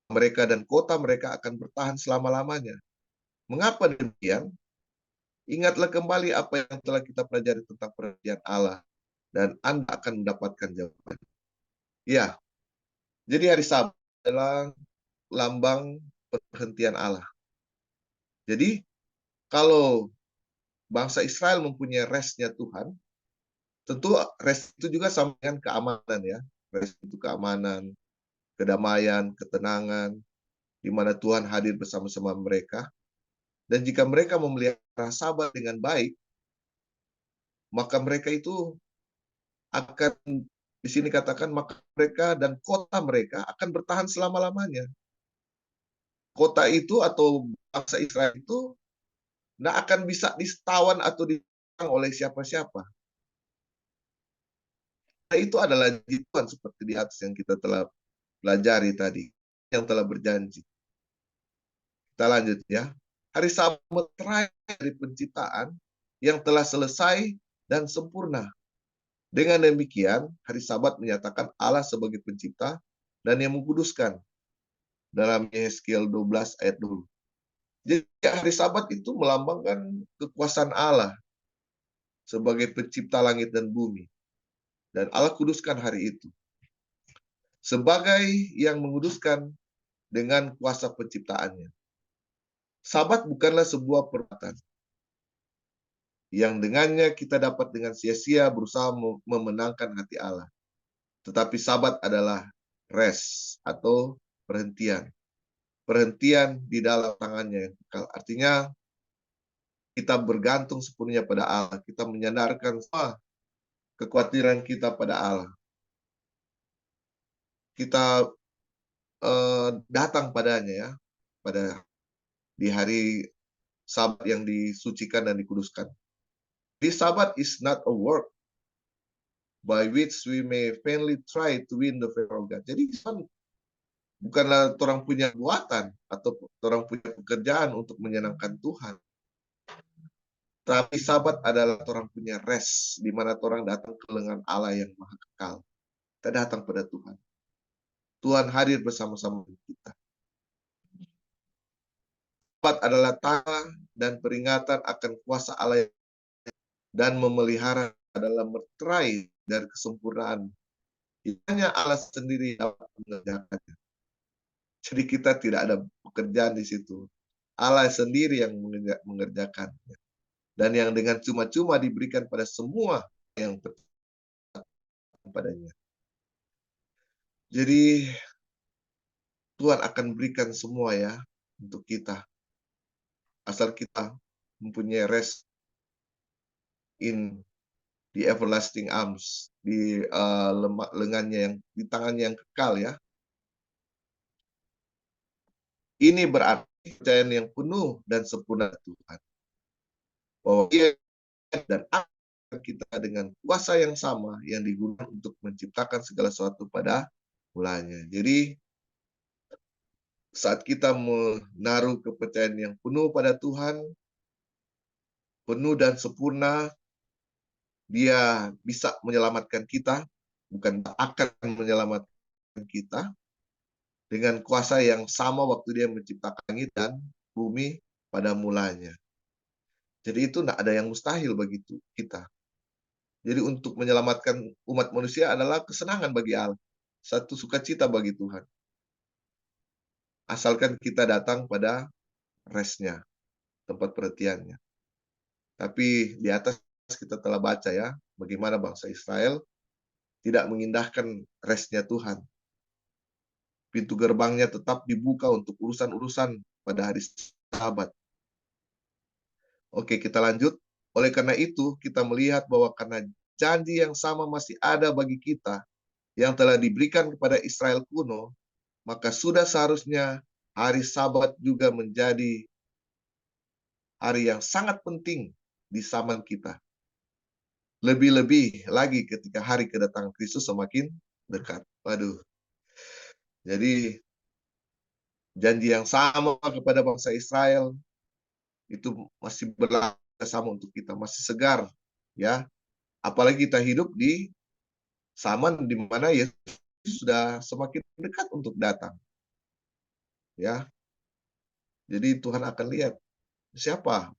mereka dan kota mereka akan bertahan selama-lamanya. Mengapa demikian? Ingatlah kembali apa yang telah kita pelajari tentang perhentian Allah, dan Anda akan mendapatkan jawaban. Ya, jadi hari Sabat adalah lambang perhentian Allah. Jadi, kalau bangsa Israel mempunyai restnya Tuhan, tentu rest itu juga sama dengan keamanan ya. Rest itu keamanan, kedamaian, ketenangan, di mana Tuhan hadir bersama-sama mereka. Dan jika mereka memelihara Sabat dengan baik, maka mereka itu akan, di sini katakan, maka mereka dan kota mereka akan bertahan selama-lamanya. Kota itu atau bangsa Israel itu tidak akan bisa ditawan atau diserang oleh siapa-siapa. Nah, itu adalah Tuhan seperti di atas yang kita telah pelajari tadi, yang telah berjanji. Kita lanjut ya. Hari Sabat terakhir dari penciptaan yang telah selesai dan sempurna. Dengan demikian, hari Sabat menyatakan Allah sebagai pencipta dan yang mengkuduskan. Dalam Yehezkiel 12 ayat 2. Jadi hari Sabat itu melambangkan kekuasaan Allah sebagai pencipta langit dan bumi. Dan Allah kuduskan hari itu. Sebagai yang menguduskan dengan kuasa penciptaannya. Sabat bukanlah sebuah perbuatan yang dengannya kita dapat dengan sia-sia berusaha memenangkan hati Allah. Tetapi Sabat adalah rest atau perhentian. Perhentian di dalam tangannya. Artinya kita bergantung sepenuhnya pada Allah. Kita menyandarkan semua kekhawatiran kita pada Allah. Kita datang padanya ya, pada di hari Sabat yang disucikan dan dikuduskan. This Sabat is not a work by which we may vainly try to win the favor of God. Jadi bukanlah orang punya buatan atau orang punya pekerjaan untuk menyenangkan Tuhan. Tapi Sabat adalah orang punya rest, di mana orang datang ke lengan Allah yang maha kekal. Kita datang pada Tuhan. Tuhan hadir bersama-sama kita. Sabat adalah tanda dan peringatan akan kuasa Allah dan memelihara dalam meterai dari kesempurnaan. Hanya Allah sendiri dapat mengerjakannya. Jadi kita tidak ada pekerjaan di situ. Allah sendiri yang mengerjakannya. Dan yang dengan cuma-cuma diberikan pada semua yang percaya padanya. Jadi Tuhan akan berikan semua ya untuk kita. Asal kita mempunyai rest in di everlasting arms, di lengannya yang di tangannya yang kekal ya. Ini berarti kepercayaan yang penuh dan sempurna Tuhan. Bahwa Dia dan akan kita dengan kuasa yang sama yang digunakan untuk menciptakan segala sesuatu pada mulanya. Jadi saat kita menaruh kepercayaan yang penuh pada Tuhan, penuh dan sempurna, Dia bisa menyelamatkan kita, bukan akan menyelamatkan kita, dengan kuasa yang sama waktu Dia menciptakan langit dan bumi pada mulanya. Jadi itu tidak ada yang mustahil bagi kita. Jadi untuk menyelamatkan umat manusia adalah kesenangan bagi Allah. Satu sukacita bagi Tuhan. Asalkan kita datang pada restnya, tempat perhentiannya. Tapi di atas kita telah baca ya, bagaimana bangsa Israel tidak mengindahkan restnya Tuhan. Pintu gerbangnya tetap dibuka untuk urusan-urusan pada hari Sabat. Oke, kita lanjut. Oleh karena itu, kita melihat bahwa karena janji yang sama masih ada bagi kita yang telah diberikan kepada Israel kuno, maka sudah seharusnya hari Sabat juga menjadi hari yang sangat penting di zaman kita. Lebih-lebih lagi ketika hari kedatangan Kristus semakin dekat. Waduh. Jadi janji yang sama kepada bangsa Israel itu masih berlaku sama untuk kita, masih segar ya. Apalagi kita hidup di zaman di mana Yesus sudah semakin dekat untuk datang. Ya. Jadi Tuhan akan lihat siapa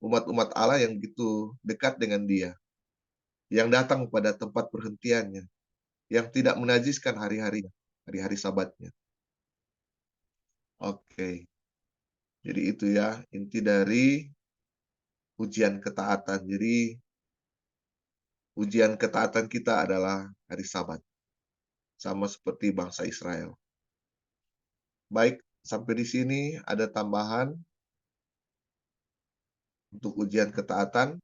umat-umat Allah yang begitu dekat dengan Dia, yang datang pada tempat perhentiannya, yang tidak menajiskan hari-harinya, hari-hari Sabatnya. Oke. Jadi itu ya inti dari ujian ketaatan. Jadi ujian ketaatan kita adalah hari Sabat. Sama seperti bangsa Israel. Baik, sampai di sini ada tambahan untuk ujian ketaatan.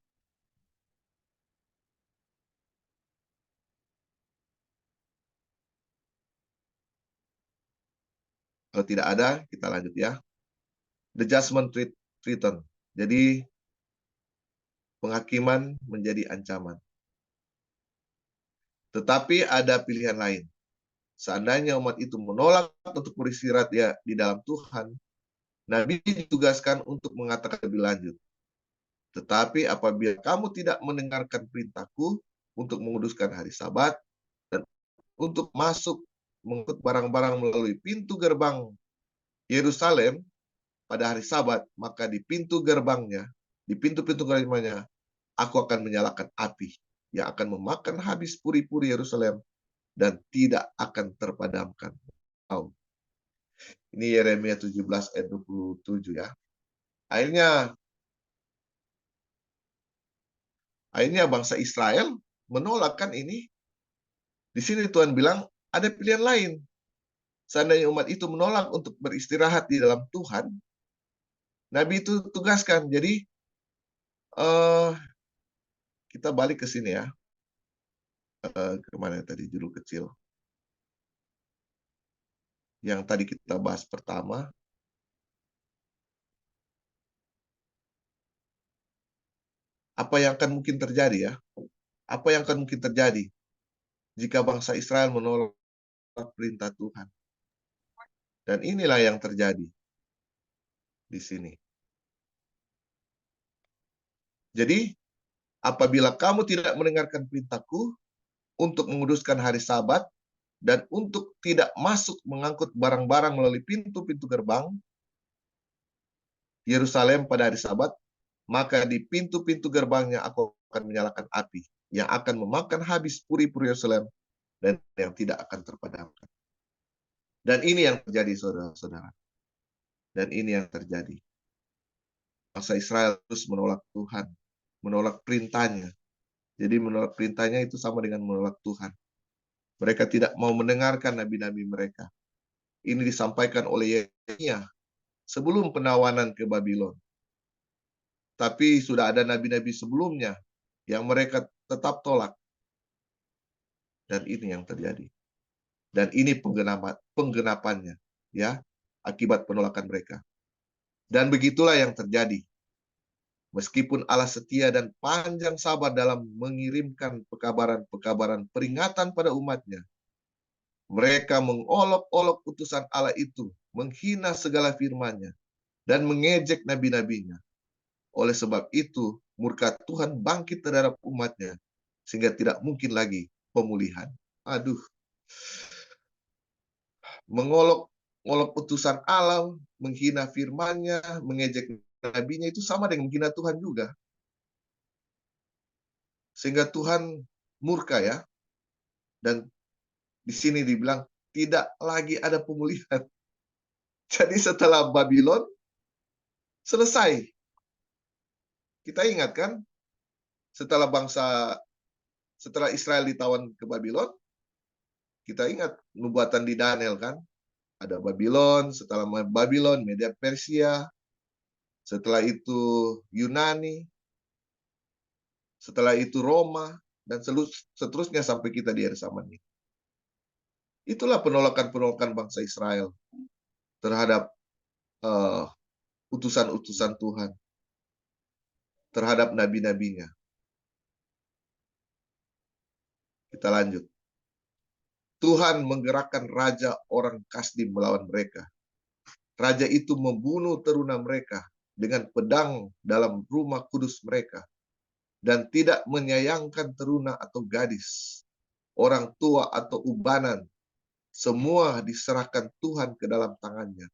Kalau tidak ada, kita lanjut ya. The judgment threaten. Jadi penghakiman menjadi ancaman. Tetapi ada pilihan lain. Seandainya umat itu menolak untuk beristirahat ya di dalam Tuhan, Nabi ditugaskan untuk mengatakan lebih lanjut. Tetapi apabila kamu tidak mendengarkan perintahku untuk menguduskan hari Sabat dan untuk masuk mengangkut barang-barang melalui pintu gerbang Yerusalem pada hari Sabat, maka di pintu gerbangnya, di pintu-pintu gerbangnya, aku akan menyalakan api yang akan memakan habis puri-puri Yerusalem dan tidak akan terpadamkan. Oh. Ini Yeremia 17 ayat 27 ya. Akhirnya bangsa Israel menolakkan ini. Di sini Tuhan bilang ada pilihan lain. Seandainya umat itu menolak untuk beristirahat di dalam Tuhan, Nabi itu tugaskan. Jadi kita balik ke sini ya. Kemana tadi judul kecil? Yang tadi kita bahas pertama. Apa yang akan mungkin terjadi ya? Apa yang akan mungkin terjadi jika bangsa Israel menolak perintah Tuhan? Dan inilah yang terjadi di sini. Jadi, apabila kamu tidak mendengarkan perintahku untuk menguduskan hari Sabat dan untuk tidak masuk mengangkut barang-barang melalui pintu-pintu gerbang Yerusalem pada hari Sabat, maka di pintu-pintu gerbangnya aku akan menyalakan api yang akan memakan habis puri-puri Yerusalem dan yang tidak akan terpadamkan. Dan ini yang terjadi, saudara-saudara. Dan ini yang terjadi. Bangsa Israel terus menolak Tuhan, menolak perintahnya. Jadi menolak perintahnya itu sama dengan menolak Tuhan. Mereka tidak mau mendengarkan nabi-nabi mereka. Ini disampaikan oleh Yeremia sebelum penawanan ke Babylon. Tapi sudah ada nabi-nabi sebelumnya yang mereka tetap tolak. Dan ini yang terjadi. Dan ini penggenapannya, ya, akibat penolakan mereka. Dan begitulah yang terjadi. Meskipun Allah setia dan panjang sabar dalam mengirimkan pekabaran-pekabaran peringatan pada umatnya, mereka mengolok-olok utusan Allah itu, menghina segala firman-Nya, dan mengejek nabi-nabinya. Oleh sebab itu, murka Tuhan bangkit terhadap umatnya, sehingga tidak mungkin lagi pemulihan. Aduh, mengolok-olok utusan Allah, menghina firman-Nya, mengejek nabinya, itu sama dengan menghina Tuhan juga. Sehingga Tuhan murka, ya. Dan di sini dibilang tidak lagi ada pemulihan. Jadi setelah Babylon selesai. Kita ingat kan, setelah Israel ditawan ke Babylon, kita ingat nubuatan di Daniel kan, ada Babylon, setelah Babylon Media Persia, setelah itu Yunani, setelah itu Roma, dan seterusnya sampai kita di akhir zaman ini. Itulah penolakan-penolakan bangsa Israel terhadap utusan-utusan Tuhan, terhadap nabi-nabinya. Kita lanjut. Tuhan menggerakkan raja orang Kasdim melawan mereka. Raja itu membunuh teruna mereka dengan pedang dalam rumah kudus mereka, dan tidak menyayangkan teruna atau gadis, orang tua atau ubanan. Semua diserahkan Tuhan ke dalam tangannya.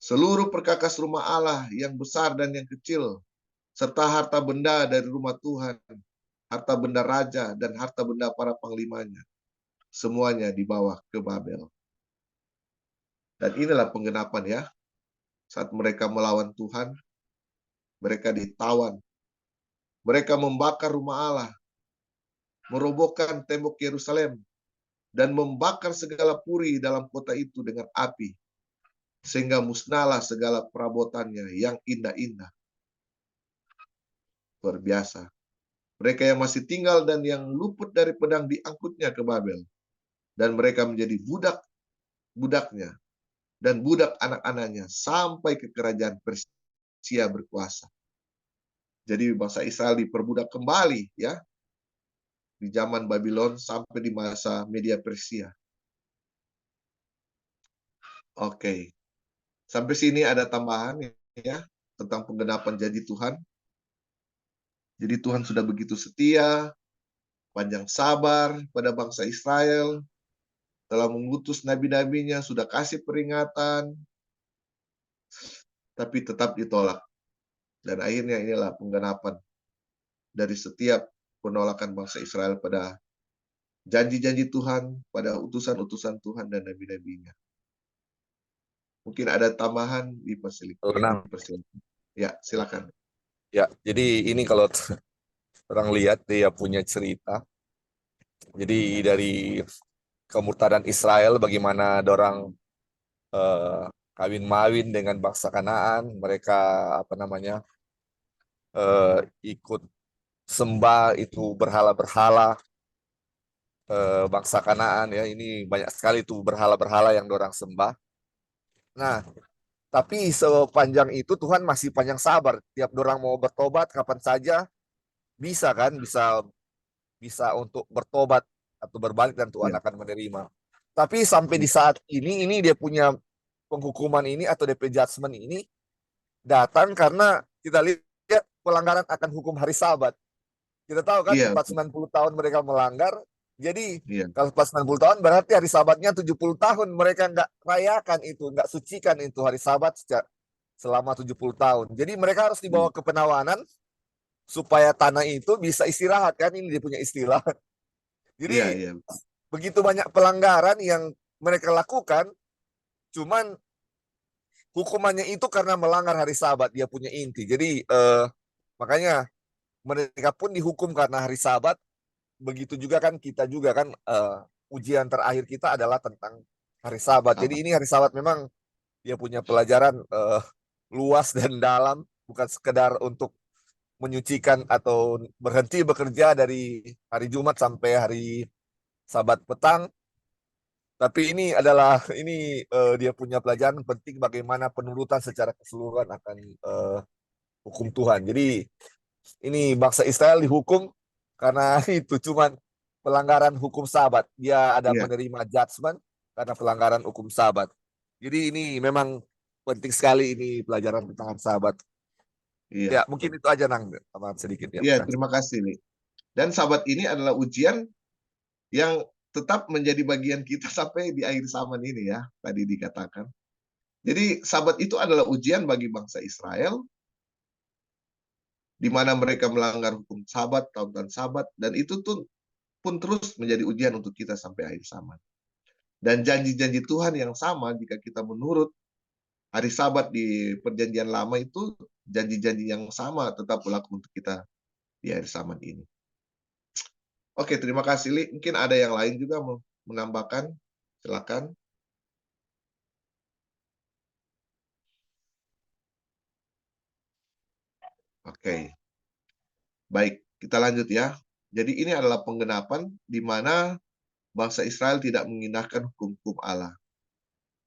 Seluruh perkakas rumah Allah yang besar dan yang kecil, serta harta benda dari rumah Tuhan, harta benda raja dan harta benda para panglimanya, semuanya dibawa ke Babel. Dan inilah penggenapan, ya. Saat mereka melawan Tuhan, mereka ditawan. Mereka membakar rumah Allah, merobohkan tembok Yerusalem, dan membakar segala puri dalam kota itu dengan api, sehingga musnahlah segala perabotannya yang indah-indah. Luar biasa. Mereka yang masih tinggal dan yang luput dari pedang diangkutnya ke Babel, dan mereka menjadi budak-budaknya dan budak anak-anaknya sampai ke kerajaan Persia berkuasa. Jadi bangsa Israel diperbudak kembali, ya, di zaman Babylon sampai di masa Media Persia. Oke. Sampai sini ada tambahan, ya, tentang penggenapan janji Tuhan. Jadi Tuhan sudah begitu setia, panjang sabar pada bangsa Israel, telah mengutus nabi-nabinya, sudah kasih peringatan, tapi tetap ditolak. Dan akhirnya inilah penggenapan dari setiap penolakan bangsa Israel pada janji-janji Tuhan, pada utusan-utusan Tuhan dan nabi-nabinya. Mungkin ada tambahan di persilakan. Ya, silakan. Ya, jadi ini kalau orang lihat dia punya cerita. Jadi dari kemurtadan Israel, bagaimana dorang kawin mawin dengan bangsa Kanaan, mereka ikut sembah itu berhala-berhala bangsa Kanaan, ya. Ini banyak sekali tuh berhala-berhala yang dorang sembah. Nah, tapi sepanjang itu Tuhan masih panjang sabar. Tiap dorang mau bertobat kapan saja bisa kan, bisa untuk bertobat atau berbalik dan Tuhan Ya. akan menerima. Tapi sampai di saat ini dia punya penghukuman ini atau DP judgment ini datang karena kita lihat pelanggaran akan hukum hari Sabat. Kita tahu kan, Iya. 490 tahun mereka melanggar. Jadi Iya. kalau 490 tahun berarti hari Sabatnya 70 tahun mereka nggak rayakan itu, nggak sucikan itu hari Sabat selama 70 tahun. Jadi mereka harus dibawa ke penawanan supaya tanah itu bisa istirahat kan, ini dia punya istilah. Jadi Iya. begitu banyak pelanggaran yang mereka lakukan, cuman hukumannya itu karena melanggar hari Sabat, dia punya inti. Jadi makanya mereka pun dihukum karena hari Sabat. Begitu juga kan kita juga kan, ujian terakhir kita adalah tentang hari Sabat. Jadi ini hari Sabat memang dia punya pelajaran luas dan dalam, bukan sekedar untuk menyucikan atau berhenti bekerja dari hari Jumat sampai hari Sabat petang. Tapi ini adalah dia punya pelajaran penting bagaimana penurutan secara keseluruhan akan hukum Tuhan. Jadi ini bangsa Israel dihukum karena itu cuman pelanggaran hukum Sabat. Dia ada Iya, menerima judgment karena pelanggaran hukum Sabat. Jadi ini memang penting sekali ini pelajaran tentang Sabat. iya, Ya, mungkin itu aja Nang, tambahan sedikit ya. iya. Makasih. Terima kasih, Li. Dan Sabat ini adalah ujian yang tetap menjadi bagian kita sampai di akhir zaman ini ya, tadi dikatakan. Jadi Sabat itu adalah ujian bagi bangsa Israel, di mana mereka melanggar hukum Sabat, tautan Sabat, dan itu tuh pun terus menjadi ujian untuk kita sampai akhir zaman. Dan janji-janji Tuhan yang sama jika kita menurut hari Sabat di perjanjian lama itu, janji-janji yang sama tetap berlaku untuk kita di akhir zaman ini. Oke, terima kasih, Li. Mungkin ada yang lain juga mau menambahkan. Silakan. Oke, baik. Kita lanjut ya. Jadi ini adalah penggenapan di mana bangsa Israel tidak mengindahkan hukum-hukum Allah.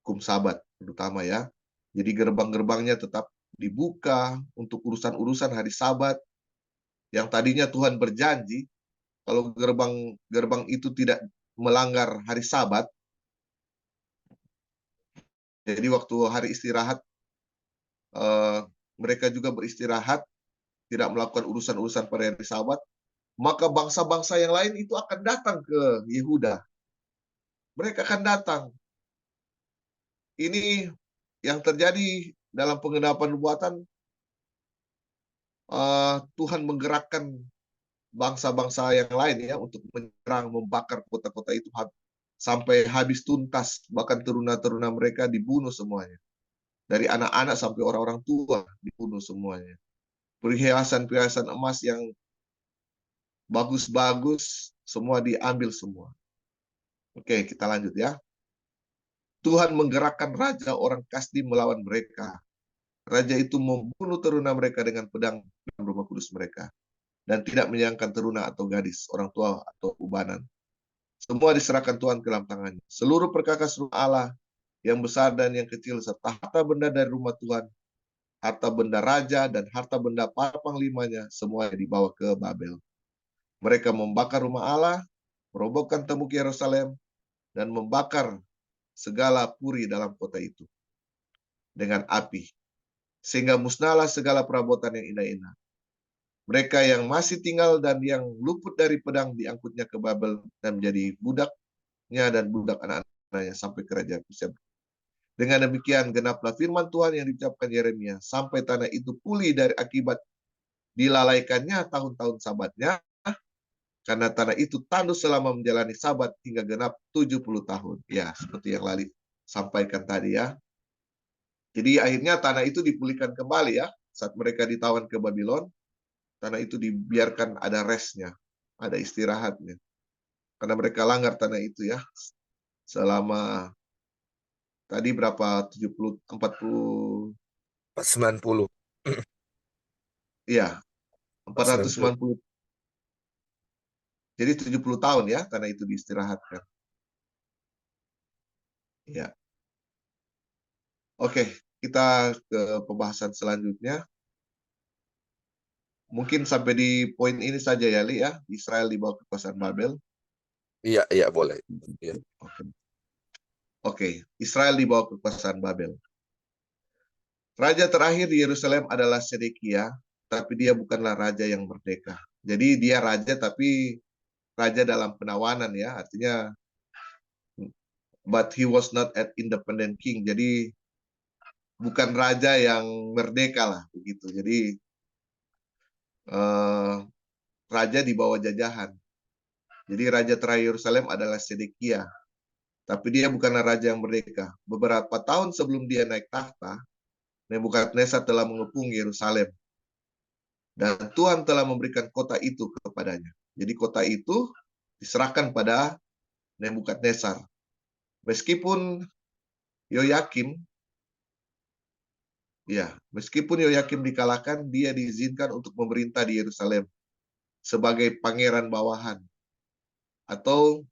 Hukum Sabat terutama ya. Jadi gerbang-gerbangnya tetap dibuka untuk urusan-urusan hari Sabat. Yang tadinya Tuhan berjanji, kalau gerbang-gerbang itu tidak melanggar hari Sabat, jadi waktu hari istirahat, mereka juga beristirahat, tidak melakukan urusan-urusan pada hari Sabat, maka bangsa-bangsa yang lain itu akan datang ke Yehuda. Mereka akan datang. Ini yang terjadi dalam penggenapan nubuatan, Tuhan menggerakkan bangsa-bangsa yang lain ya untuk menyerang, membakar kota-kota itu sampai habis tuntas, bahkan teruna-teruna mereka dibunuh semuanya. Dari anak-anak sampai orang-orang tua dibunuh semuanya. Perhiasan-perhiasan emas yang bagus-bagus semua diambil semua. Oke, kita lanjut ya. Tuhan menggerakkan raja orang Kasdim melawan mereka. Raja itu membunuh teruna mereka dengan pedang dalam rumah kudus mereka. Dan tidak menyayangkan teruna atau gadis, orang tua atau ubanan. Semua diserahkan Tuhan ke dalam tangannya. Seluruh perkakas rumah Allah, yang besar dan yang kecil, serta harta benda dari rumah Tuhan, harta benda raja dan harta benda para panglimanya, semuanya dibawa ke Babel. Mereka membakar rumah Allah, merobohkan tembok Yerusalem, dan membakar segala puri dalam kota itu dengan api, sehingga musnahlah segala perabotan yang indah-indah. Mereka yang masih tinggal dan yang luput dari pedang diangkutnya ke Babel dan menjadi budaknya dan budak anak-anaknya sampai ke Raja Mesir. Dengan demikian genaplah firman Tuhan yang diucapkan Yeremia, sampai tanah itu pulih dari akibat dilalaikannya tahun-tahun Sabatnya, karena tanah itu tandus selama menjalani Sabat hingga genap 70 tahun. Ya, seperti yang Lali sampaikan tadi ya. Jadi akhirnya tanah itu dipulihkan kembali ya, saat mereka ditawan ke Babylon. Tanah itu dibiarkan ada restnya, ada istirahatnya. Karena mereka langgar tanah itu ya, selama tadi berapa, 70, 40, 90. iya, 90. 490. Jadi 70 tahun ya, tanah itu diistirahatkan. Ya. Oke, kita ke pembahasan selanjutnya. Mungkin sampai di poin ini saja ya, Li ya. Israel di bawah kekuasaan Babel. Iya, iya boleh. Iya. Oke, Israel di bawah kekuasaan Babel. Raja terakhir di Yerusalem adalah Sedekia, tapi dia bukanlah raja yang merdeka. Jadi dia raja tapi raja dalam penawanan ya, artinya but he was not an independent king. Jadi bukan raja yang merdeka lah begitu. Jadi raja di bawah jajahan. Jadi raja terakhir Yerusalem adalah Sedekia, tapi dia bukanlah raja yang merdeka. Beberapa tahun sebelum dia naik tahta, Nebukadnezar telah mengepung Yerusalem. Dan Tuhan telah memberikan kota itu kepadanya. Jadi kota itu diserahkan pada Nebukadnezar. Meskipun Yoyakim Ya, meskipun Yoyakim dikalahkan, dia diizinkan untuk memerintah di Yerusalem sebagai pangeran bawahan. Atau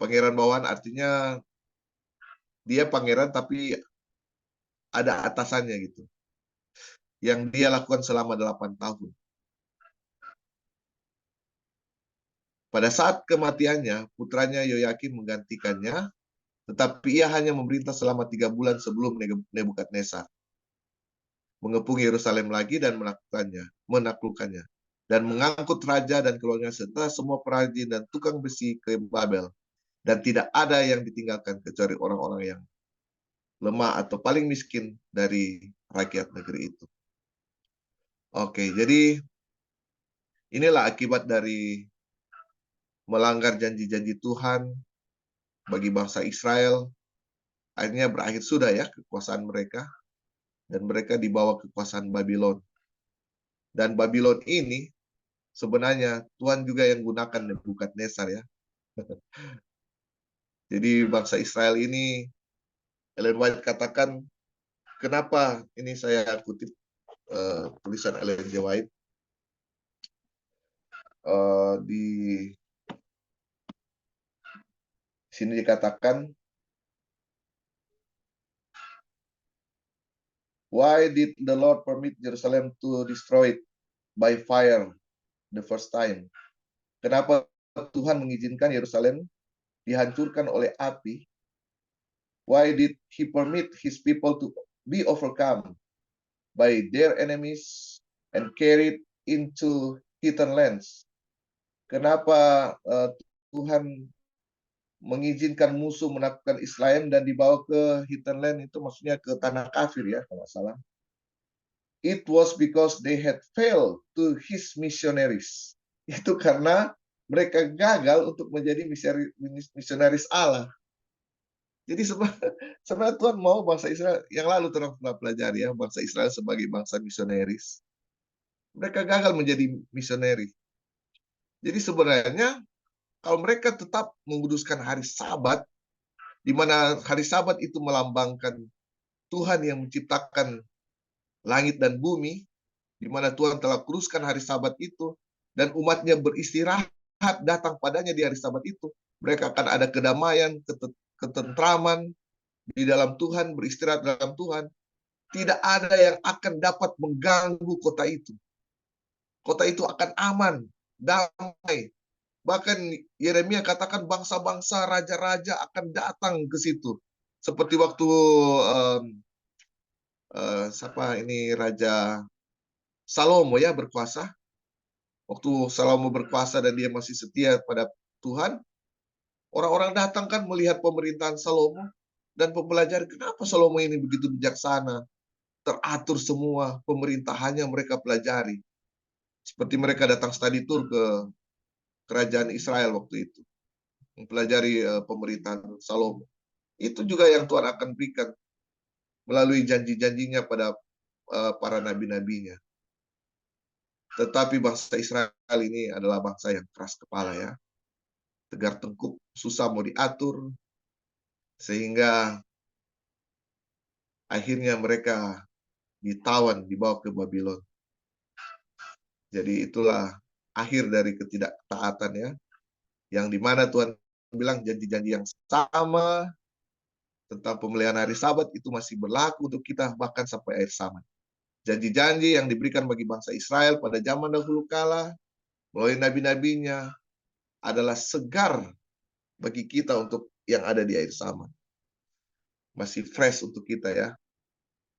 pangeran bawahan artinya dia pangeran tapi ada atasannya gitu. Yang dia lakukan selama 8 tahun. Pada saat kematiannya, putranya Yoyakim menggantikannya, tetapi ia hanya memerintah selama 3 bulan sebelum Nebukadnezar mengepung Yerusalem lagi dan menaklukkannya, dan mengangkut raja dan keluarga serta semua perajin dan tukang besi ke Babel, dan tidak ada yang ditinggalkan kecuali orang-orang yang lemah atau paling miskin dari rakyat negeri itu. Oke, jadi inilah akibat dari melanggar janji-janji Tuhan bagi bangsa Israel. Akhirnya berakhir sudah ya kekuasaan mereka, dan mereka dibawa kekuasaan Babylon. Dan Babylon ini sebenarnya Tuhan juga yang gunakan Nebukadnezar ya. Jadi bangsa Israel ini, Ellen White katakan, kenapa ini saya kutip tulisan Ellen G. White di sini dikatakan, why did the Lord permit Jerusalem to destroy it by fire the first time? Kenapa Tuhan mengizinkan Yerusalem dihancurkan oleh api? Why did he permit his people to be overcome by their enemies and carried into heathen lands? Kenapa Tuhan mengizinkan musuh menaklukkan Israel dan dibawa ke heathen land, itu maksudnya ke tanah kafir ya, kalau nggak salah. It was because they had failed to his missionaries. Itu karena mereka gagal untuk menjadi misionaris Allah. Jadi sebenarnya Tuhan mau bangsa Israel, yang lalu pernah pelajari ya, bangsa Israel sebagai bangsa misionaris. Mereka gagal menjadi misioneri. Jadi sebenarnya kalau mereka tetap menguduskan hari Sabat, di mana hari Sabat itu melambangkan Tuhan yang menciptakan langit dan bumi, di mana Tuhan telah kuruskan hari Sabat itu, dan umatnya beristirahat datang padanya di hari Sabat itu, mereka akan ada kedamaian, ketentraman di dalam Tuhan, beristirahat dalam Tuhan. Tidak ada yang akan dapat mengganggu kota itu. Kota itu akan aman, damai. Bahkan Yeremia katakan bangsa-bangsa, raja-raja akan datang ke situ. Seperti waktu Raja Salomo ya berkuasa. Waktu Salomo berkuasa dan dia masih setia pada Tuhan, orang-orang datang kan melihat pemerintahan Salomo dan mempelajari kenapa Salomo ini begitu bijaksana, teratur semua pemerintahannya mereka pelajari. Seperti mereka datang study tour ke kerajaan Israel waktu itu, mempelajari pemerintahan Salomo. Itu juga yang Tuhan akan berikan melalui janji-janjinya pada para nabi-nabinya. Tetapi bangsa Israel ini adalah bangsa yang keras kepala ya. Tegar tengkuk, susah mau diatur, sehingga akhirnya mereka ditawan, dibawa ke Babylon. Jadi itulah akhir dari ketidaktaatan ya. Yang dimana Tuhan bilang janji-janji yang sama tentang pemeliharaan hari Sabat itu masih berlaku untuk kita bahkan sampai akhir zaman. Janji-janji yang diberikan bagi bangsa Israel pada zaman dahulu kala melalui nabi-nabinya adalah segar bagi kita untuk yang ada di akhir zaman. Masih fresh untuk kita ya.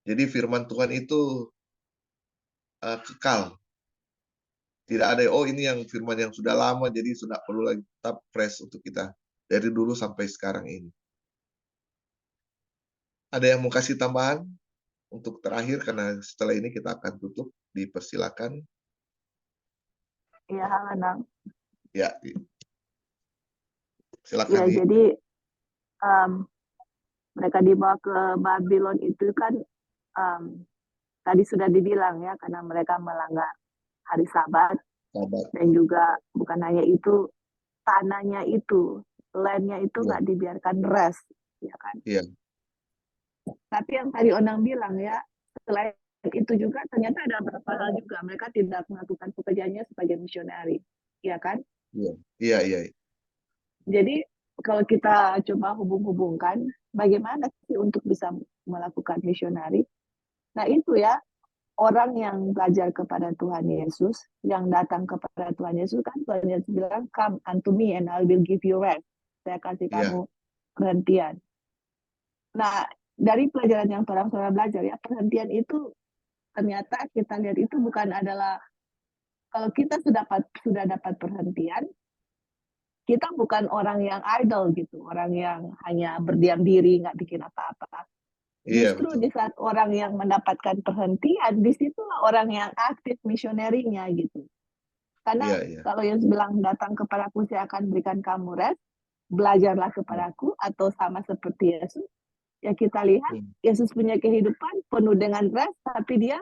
Jadi firman Tuhan itu kekal. Tidak ada, oh ini yang firman yang sudah lama, jadi sudah perlu lagi, tetap fresh untuk kita. Dari dulu sampai sekarang ini. Ada yang mau kasih tambahan untuk terakhir, karena setelah ini kita akan tutup, dipersilakan. Iya, Hanang. Ya, silakan. Ya, jadi mereka dibawa ke Babylon itu kan tadi sudah dibilang ya, karena mereka melanggar hari Sabat. Dan juga bukan hanya itu, tanahnya itu, land-nya itu nggak dibiarkan rest, ya kan? Iya. Tapi yang tadi Onang bilang ya, selain itu juga ternyata ada beberapa hal juga mereka tidak melakukan pekerjaannya sebagai misionari, ya kan? Iya, iya, iya. Jadi kalau kita coba hubung-hubungkan, bagaimana sih untuk bisa melakukan misionari? Nah itu ya, orang yang belajar kepada Tuhan Yesus, yang datang kepada Tuhan Yesus kan Tuhan Yesus bilang, come unto me and I will give you rest. Saya kasih Iya, kamu perhentian. Nah, dari pelajaran yang orang-orang belajar ya, perhentian itu ternyata kita lihat itu bukan adalah kalau kita sudah dapat perhentian, kita bukan orang yang idle gitu, orang yang hanya berdiam diri, nggak bikin apa-apa. iya, Justru betul. di saat orang yang mendapatkan perhentian, disitulah orang yang aktif misionerinya gitu. Karena Iya, iya. kalau Yesus bilang datang kepadaku, saya akan berikan kamu rest, belajarlah kepadaku, atau sama seperti Yesus, ya kita lihat Hmm, Yesus punya kehidupan penuh dengan rest, tapi dia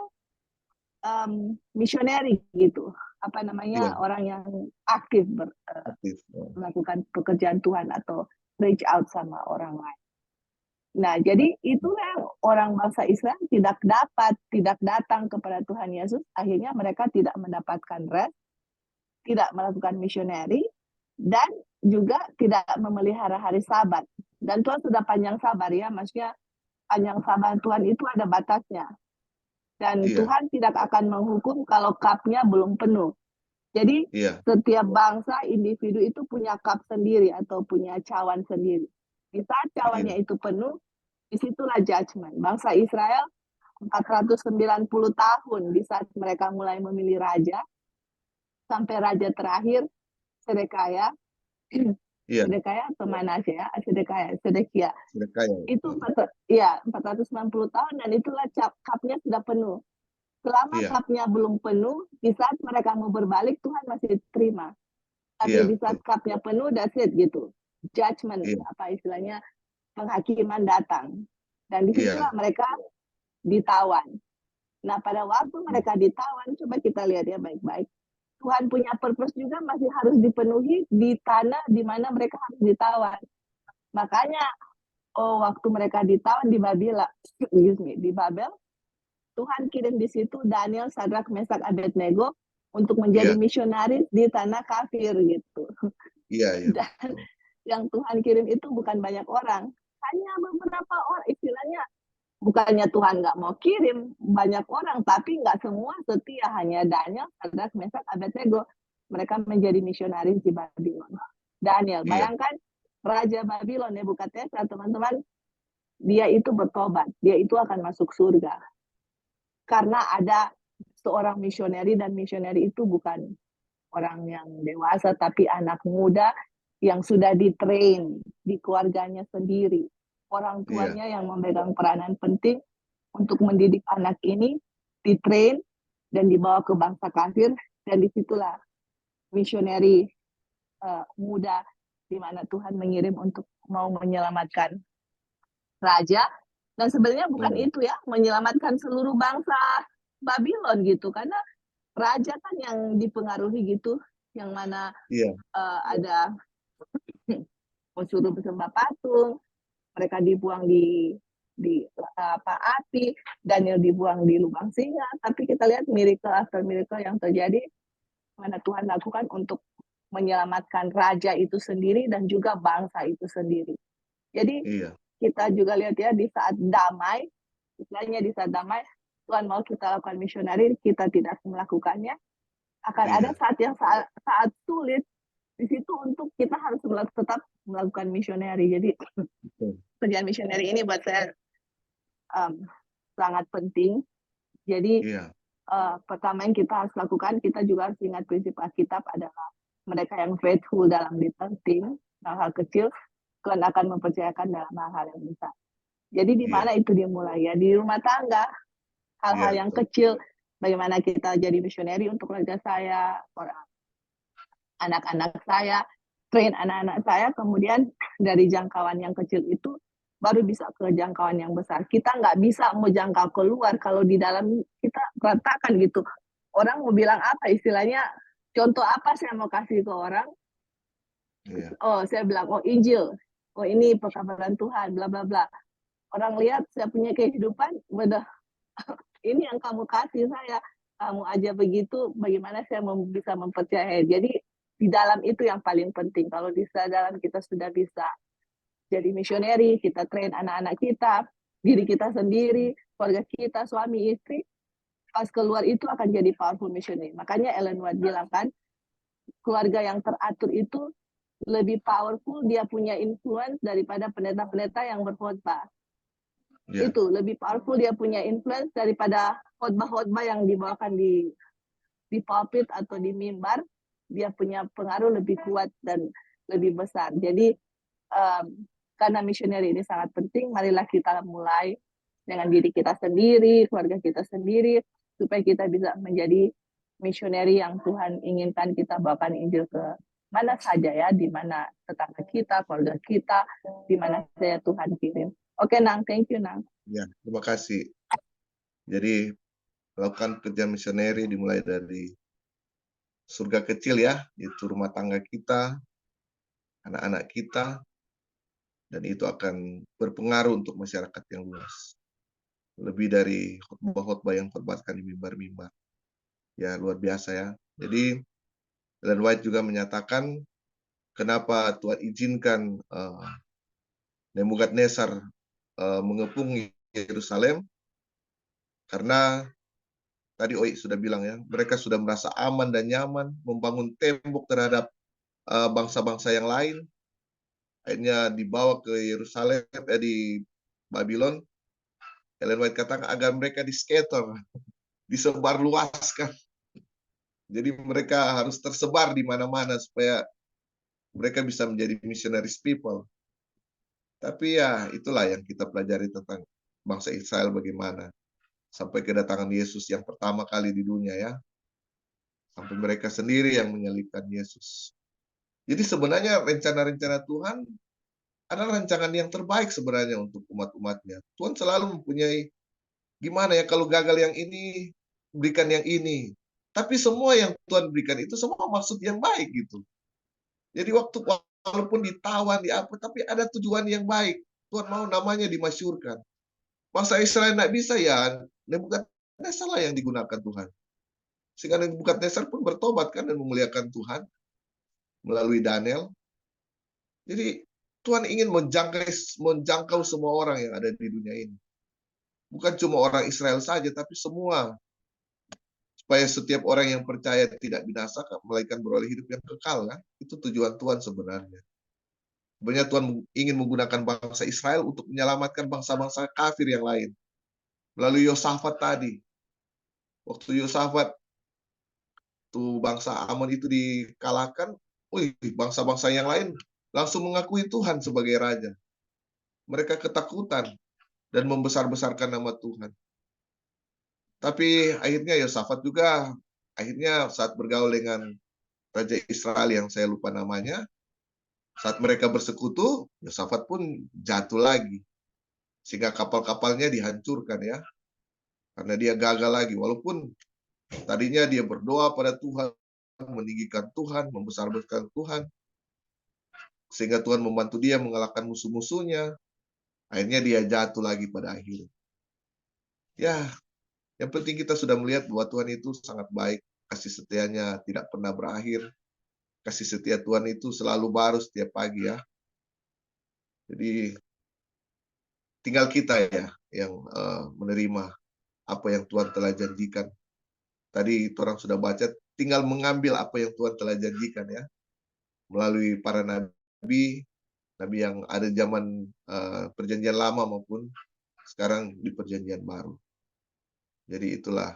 misioneri gitu. Apa Iya, namanya, orang yang aktif aktif. melakukan pekerjaan Tuhan atau reach out sama orang lain. Nah, jadi itulah orang bangsa Israel tidak datang kepada Tuhan Yesus, akhirnya mereka tidak mendapatkan rest, tidak melakukan misioneri, dan juga tidak memelihara hari Sabat. Dan Tuhan sudah panjang sabar ya, maksudnya panjang sabar Tuhan itu ada batasnya. Dan Iya, Tuhan tidak akan menghukum kalau cupnya belum penuh. Jadi iya, setiap bangsa, individu itu punya cup sendiri atau punya cawan sendiri. Di saat iya, cawannya itu penuh, disitulah judgment. Bangsa Israel 490 tahun di saat mereka mulai memilih raja, sampai raja terakhir, Sedekaya, iya. Sedekaya atau Manasya, Sedekia. Sudah kaya. Itu 460 tahun dan itulah cupnya sudah penuh. Selama Iya, cupnya belum penuh, di saat mereka mau berbalik, Tuhan masih terima. Tapi iya, di betul. saat cupnya penuh, that's it gitu. Judgment, Iya, apa istilahnya, penghakiman datang. Dan disitulah iya, mereka ditawan. Nah, pada waktu iya, mereka ditawan, coba kita lihat ya baik-baik. Tuhan punya purpose juga masih harus dipenuhi di tanah di mana mereka harus ditawan. Makanya, waktu mereka ditawan di Babel, Tuhan kirim di situ Daniel, Sadrak, Mesak, Abednego untuk menjadi iya, misionaris di tanah kafir gitu. iya, iya, Dan betul. yang Tuhan kirim itu bukan banyak orang, hanya beberapa orang, istilahnya bukannya Tuhan nggak mau kirim banyak orang, tapi nggak semua setia, hanya Daniel, Sadrak, Mesak, Abednego. Mereka menjadi misionaris di Babylon. Daniel, Iya, bayangkan Raja Babylon, Nebukadnezar, teman-teman, dia itu bertobat, dia itu akan masuk surga. Karena ada seorang misioneri, dan misioneri itu bukan orang yang dewasa, tapi anak muda yang sudah ditrain di keluarganya sendiri. Orang iya, tuanya yang memegang peranan penting untuk mendidik anak ini, ditrain dan dibawa ke bangsa kafir, dan disitulah misioneri muda di mana Tuhan mengirim untuk mau menyelamatkan raja. Dan sebenarnya bukan hmm, itu ya, menyelamatkan seluruh bangsa Babylon gitu, karena raja kan yang dipengaruhi gitu, yang mana iya, ada suruh bersembah patung, mereka dibuang di api, Daniel dibuang di lubang singa. Tapi kita lihat miracle after miracle yang terjadi, mana Tuhan lakukan untuk menyelamatkan raja itu sendiri dan juga bangsa itu sendiri. Jadi iya, kita juga lihat ya, di saat damai, istilahnya di saat damai, Tuhan mau kita lakukan misioneri, kita tidak melakukannya, akan ada iya, saat yang saat sulit di situ untuk kita harus tetap melakukan misioneri. Jadi betul. kerjaan misioneri ini buat saya sangat penting. Jadi Iya, pertama yang kita harus lakukan, kita juga harus ingat prinsip Alkitab adalah mereka yang faithful dalam little thing, hal-hal kecil, Tuhan akan mempercayakan dalam hal-hal yang besar. Jadi di iya, mana itu dimulai ya, di rumah tangga, hal-hal iya, yang betul. kecil, bagaimana kita jadi misioneri untuk keluarga saya, anak-anak saya, train anak-anak saya, kemudian dari jangkauan yang kecil itu baru bisa ke jangkauan yang besar. Kita nggak bisa mau jangkau keluar kalau di dalam kita berantakan gitu. Orang mau bilang apa istilahnya, contoh apa saya mau kasih ke orang, Iya, oh saya bilang, oh Injil, oh ini pekabaran Tuhan, bla bla bla. orang lihat saya punya kehidupan, udah ini yang kamu kasih saya, kamu aja begitu, bagaimana saya bisa mempercayai. Jadi di dalam itu yang paling penting. Kalau di dalam kita sudah bisa jadi misioneri, kita train anak-anak kita, diri kita sendiri, keluarga kita, suami, istri, pas keluar itu akan jadi powerful missionary. Makanya Ellen White bilang kan, keluarga yang teratur itu lebih powerful, dia punya influence daripada pendeta-pendeta yang berkhotbah. Ya, Itu lebih powerful, dia punya influence daripada khotbah-khotbah yang dibawakan di pulpit atau di mimbar. Dia punya pengaruh lebih kuat dan lebih besar. Jadi karena missionary ini sangat penting, marilah kita mulai dengan diri kita sendiri, keluarga kita sendiri, supaya kita bisa menjadi missionary yang Tuhan inginkan kita bawakan Injil ke mana saja ya, di mana tetangga kita, keluarga kita, di mana saja Tuhan kirim. Oke, Nang, thank you, Nang. ya, terima kasih. Jadi lakukan kerja misioneri dimulai dari surga kecil ya, itu rumah tangga kita, anak-anak kita, dan itu akan berpengaruh untuk masyarakat yang luas. Lebih dari khotbah-khotbah yang khotbahkan di mimbar-mimbar. Ya, luar biasa ya. Jadi Ellen White juga menyatakan kenapa Tuhan izinkan Nebukadnezar mengepung Yerusalem, karena tadi Oi sudah bilang ya, mereka sudah merasa aman dan nyaman membangun tembok terhadap bangsa-bangsa yang lain. Akhirnya dibawa ke Yerusalem, di Babylon. Ellen White katakan agar mereka di-scatter, disebarluaskan. Jadi mereka harus tersebar di mana-mana supaya mereka bisa menjadi missionaries people. Tapi ya itulah yang kita pelajari tentang bangsa Israel bagaimana. Sampai kedatangan Yesus yang pertama kali di dunia ya. Sampai mereka sendiri yang menyalibkan Yesus. Jadi sebenarnya rencana-rencana Tuhan adalah rancangan yang terbaik sebenarnya untuk umat-umatnya. Tuhan selalu mempunyai gimana ya kalau gagal yang ini, berikan yang ini. Tapi semua yang Tuhan berikan itu semua maksud yang baik gitu. Jadi waktu walaupun ditawan, di apa, tapi ada tujuan yang baik. Tuhan mau namanya dimasyurkan. Bangsa Israel tidak bisa ya, Nebukadnezar lah yang digunakan Tuhan. Sehingga Nebukadnezar pun bertobat kan dan memuliakan Tuhan melalui Daniel. Jadi Tuhan ingin menjangkau semua orang yang ada di dunia ini. Bukan cuma orang Israel saja, tapi semua. Supaya setiap orang yang percaya tidak binasa, melainkan beroleh hidup yang kekal. Kan? Itu tujuan Tuhan sebenarnya. Sebenarnya Tuhan ingin menggunakan bangsa Israel untuk menyelamatkan bangsa-bangsa kafir yang lain. Melalui Yosafat tadi. Waktu Yosafat, tuh bangsa Amon itu dikalahkan, bangsa-bangsa yang lain langsung mengakui Tuhan sebagai Raja. Mereka ketakutan dan membesar-besarkan nama Tuhan. Tapi akhirnya Yosafat juga, akhirnya saat bergaul dengan Raja Israel yang saya lupa namanya, saat mereka bersekutu, Yosafat pun jatuh lagi. Sehingga kapal-kapalnya dihancurkan ya. Karena dia gagal lagi. Walaupun tadinya dia berdoa pada Tuhan, meninggikan Tuhan, membesar-besarkan Tuhan. Sehingga Tuhan membantu dia mengalahkan musuh-musuhnya. Akhirnya dia jatuh lagi pada akhirnya. Ya, yang penting kita sudah melihat bahwa Tuhan itu sangat baik. Kasih setianya tidak pernah berakhir. Kasih setia Tuhan itu selalu baru setiap pagi ya. Jadi tinggal kita ya yang menerima apa yang Tuhan telah janjikan. Tadi orang sudah baca, tinggal mengambil apa yang Tuhan telah janjikan ya. Melalui para nabi, nabi yang ada zaman perjanjian lama maupun sekarang di perjanjian baru. Jadi itulah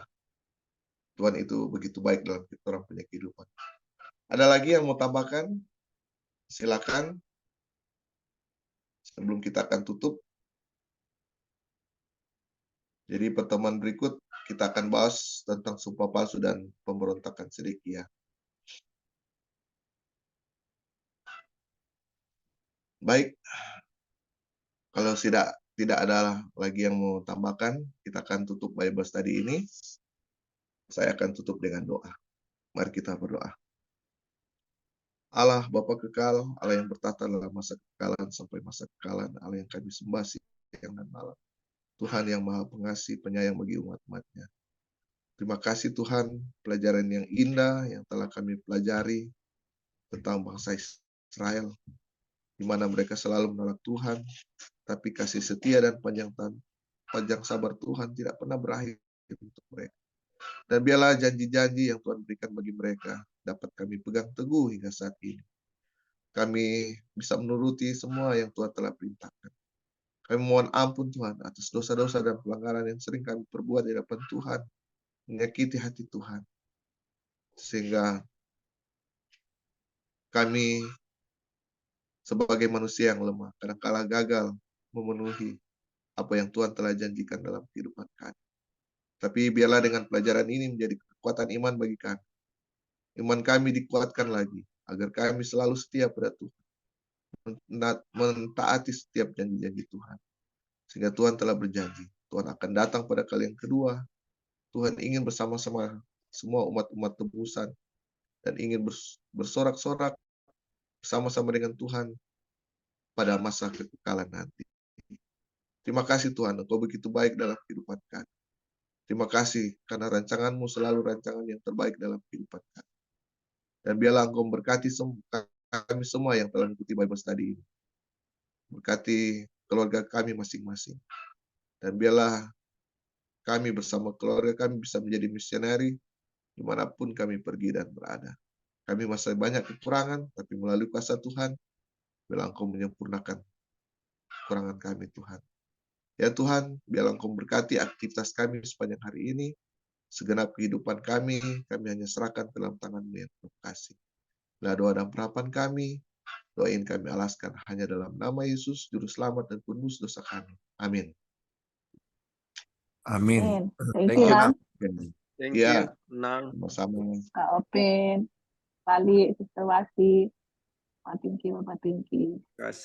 Tuhan itu begitu baik dalam orang punya kehidupan. Ada lagi yang mau tambahkan? Silakan. Sebelum kita akan tutup. Jadi pertemuan berikut kita akan bahas tentang sumpah palsu dan pemberontakan Sedekia. Baik, kalau tidak ada lagi yang mau tambahkan, kita akan tutup Bible study ini. Saya akan tutup dengan doa. Mari kita berdoa. Allah Bapa kekal, Allah yang bertata dalam masa kekekalan sampai masa kekekalan, Allah yang kami sembah siang dan malam. Tuhan yang Maha Pengasih, penyayang bagi umat-umatnya. Terima kasih Tuhan, pelajaran yang indah yang telah kami pelajari tentang bangsa Israel, di mana mereka selalu menolak Tuhan, tapi kasih setia dan panjang sabar Tuhan tidak pernah berakhir untuk mereka. Dan biarlah janji-janji yang Tuhan berikan bagi mereka dapat kami pegang teguh hingga saat ini. Kami bisa menuruti semua yang Tuhan telah perintahkan. Kami mohon ampun Tuhan atas dosa-dosa dan pelanggaran yang sering kami perbuat di hadapan Tuhan, menyakiti hati Tuhan. Sehingga kami sebagai manusia yang lemah, kadang-kala gagal memenuhi apa yang Tuhan telah janjikan dalam kehidupan kami. Tapi biarlah dengan pelajaran ini menjadi kekuatan iman bagi kami. Iman kami dikuatkan lagi, agar kami selalu setia pada Tuhan, mentaati setiap janji-janji Tuhan. Sehingga Tuhan telah berjanji, Tuhan akan datang pada kali yang kedua. Tuhan ingin bersama-sama semua umat-umat tebusan, dan ingin bersorak-sorak bersama-sama dengan Tuhan pada masa kekekalan nanti. Terima kasih Tuhan, Engkau begitu baik dalam kehidupan kami. Terima kasih karena rancangan-Mu selalu rancangan yang terbaik dalam kehidupan kami. Dan biarlah Engkau memberkati kami semua yang telah mengikuti Bible Study ini. Berkati keluarga kami masing-masing. Dan biarlah kami bersama keluarga kami bisa menjadi misioneri dimanapun kami pergi dan berada. Kami masih banyak kekurangan, tapi melalui kuasa Tuhan, biarlah Engkau menyempurnakan kekurangan kami Tuhan. Ya Tuhan, biarlah Engkau memberkati aktivitas kami sepanjang hari ini. Segenap kehidupan kami hanya serahkan ke dalam tangan-Mu yang penuh kasih. Bila doa dan harapan kami, doain kami alaskan hanya dalam nama Yesus, Juru Selamat dan Penebus dosa kami. Amin. Amin. Thank Thank you, you, Nang. Thank Ya, you, Nang. sama-sama. Kak Open, Pali, Sister Wasi, Pak Tingki, Bapak Tingki. Kasih.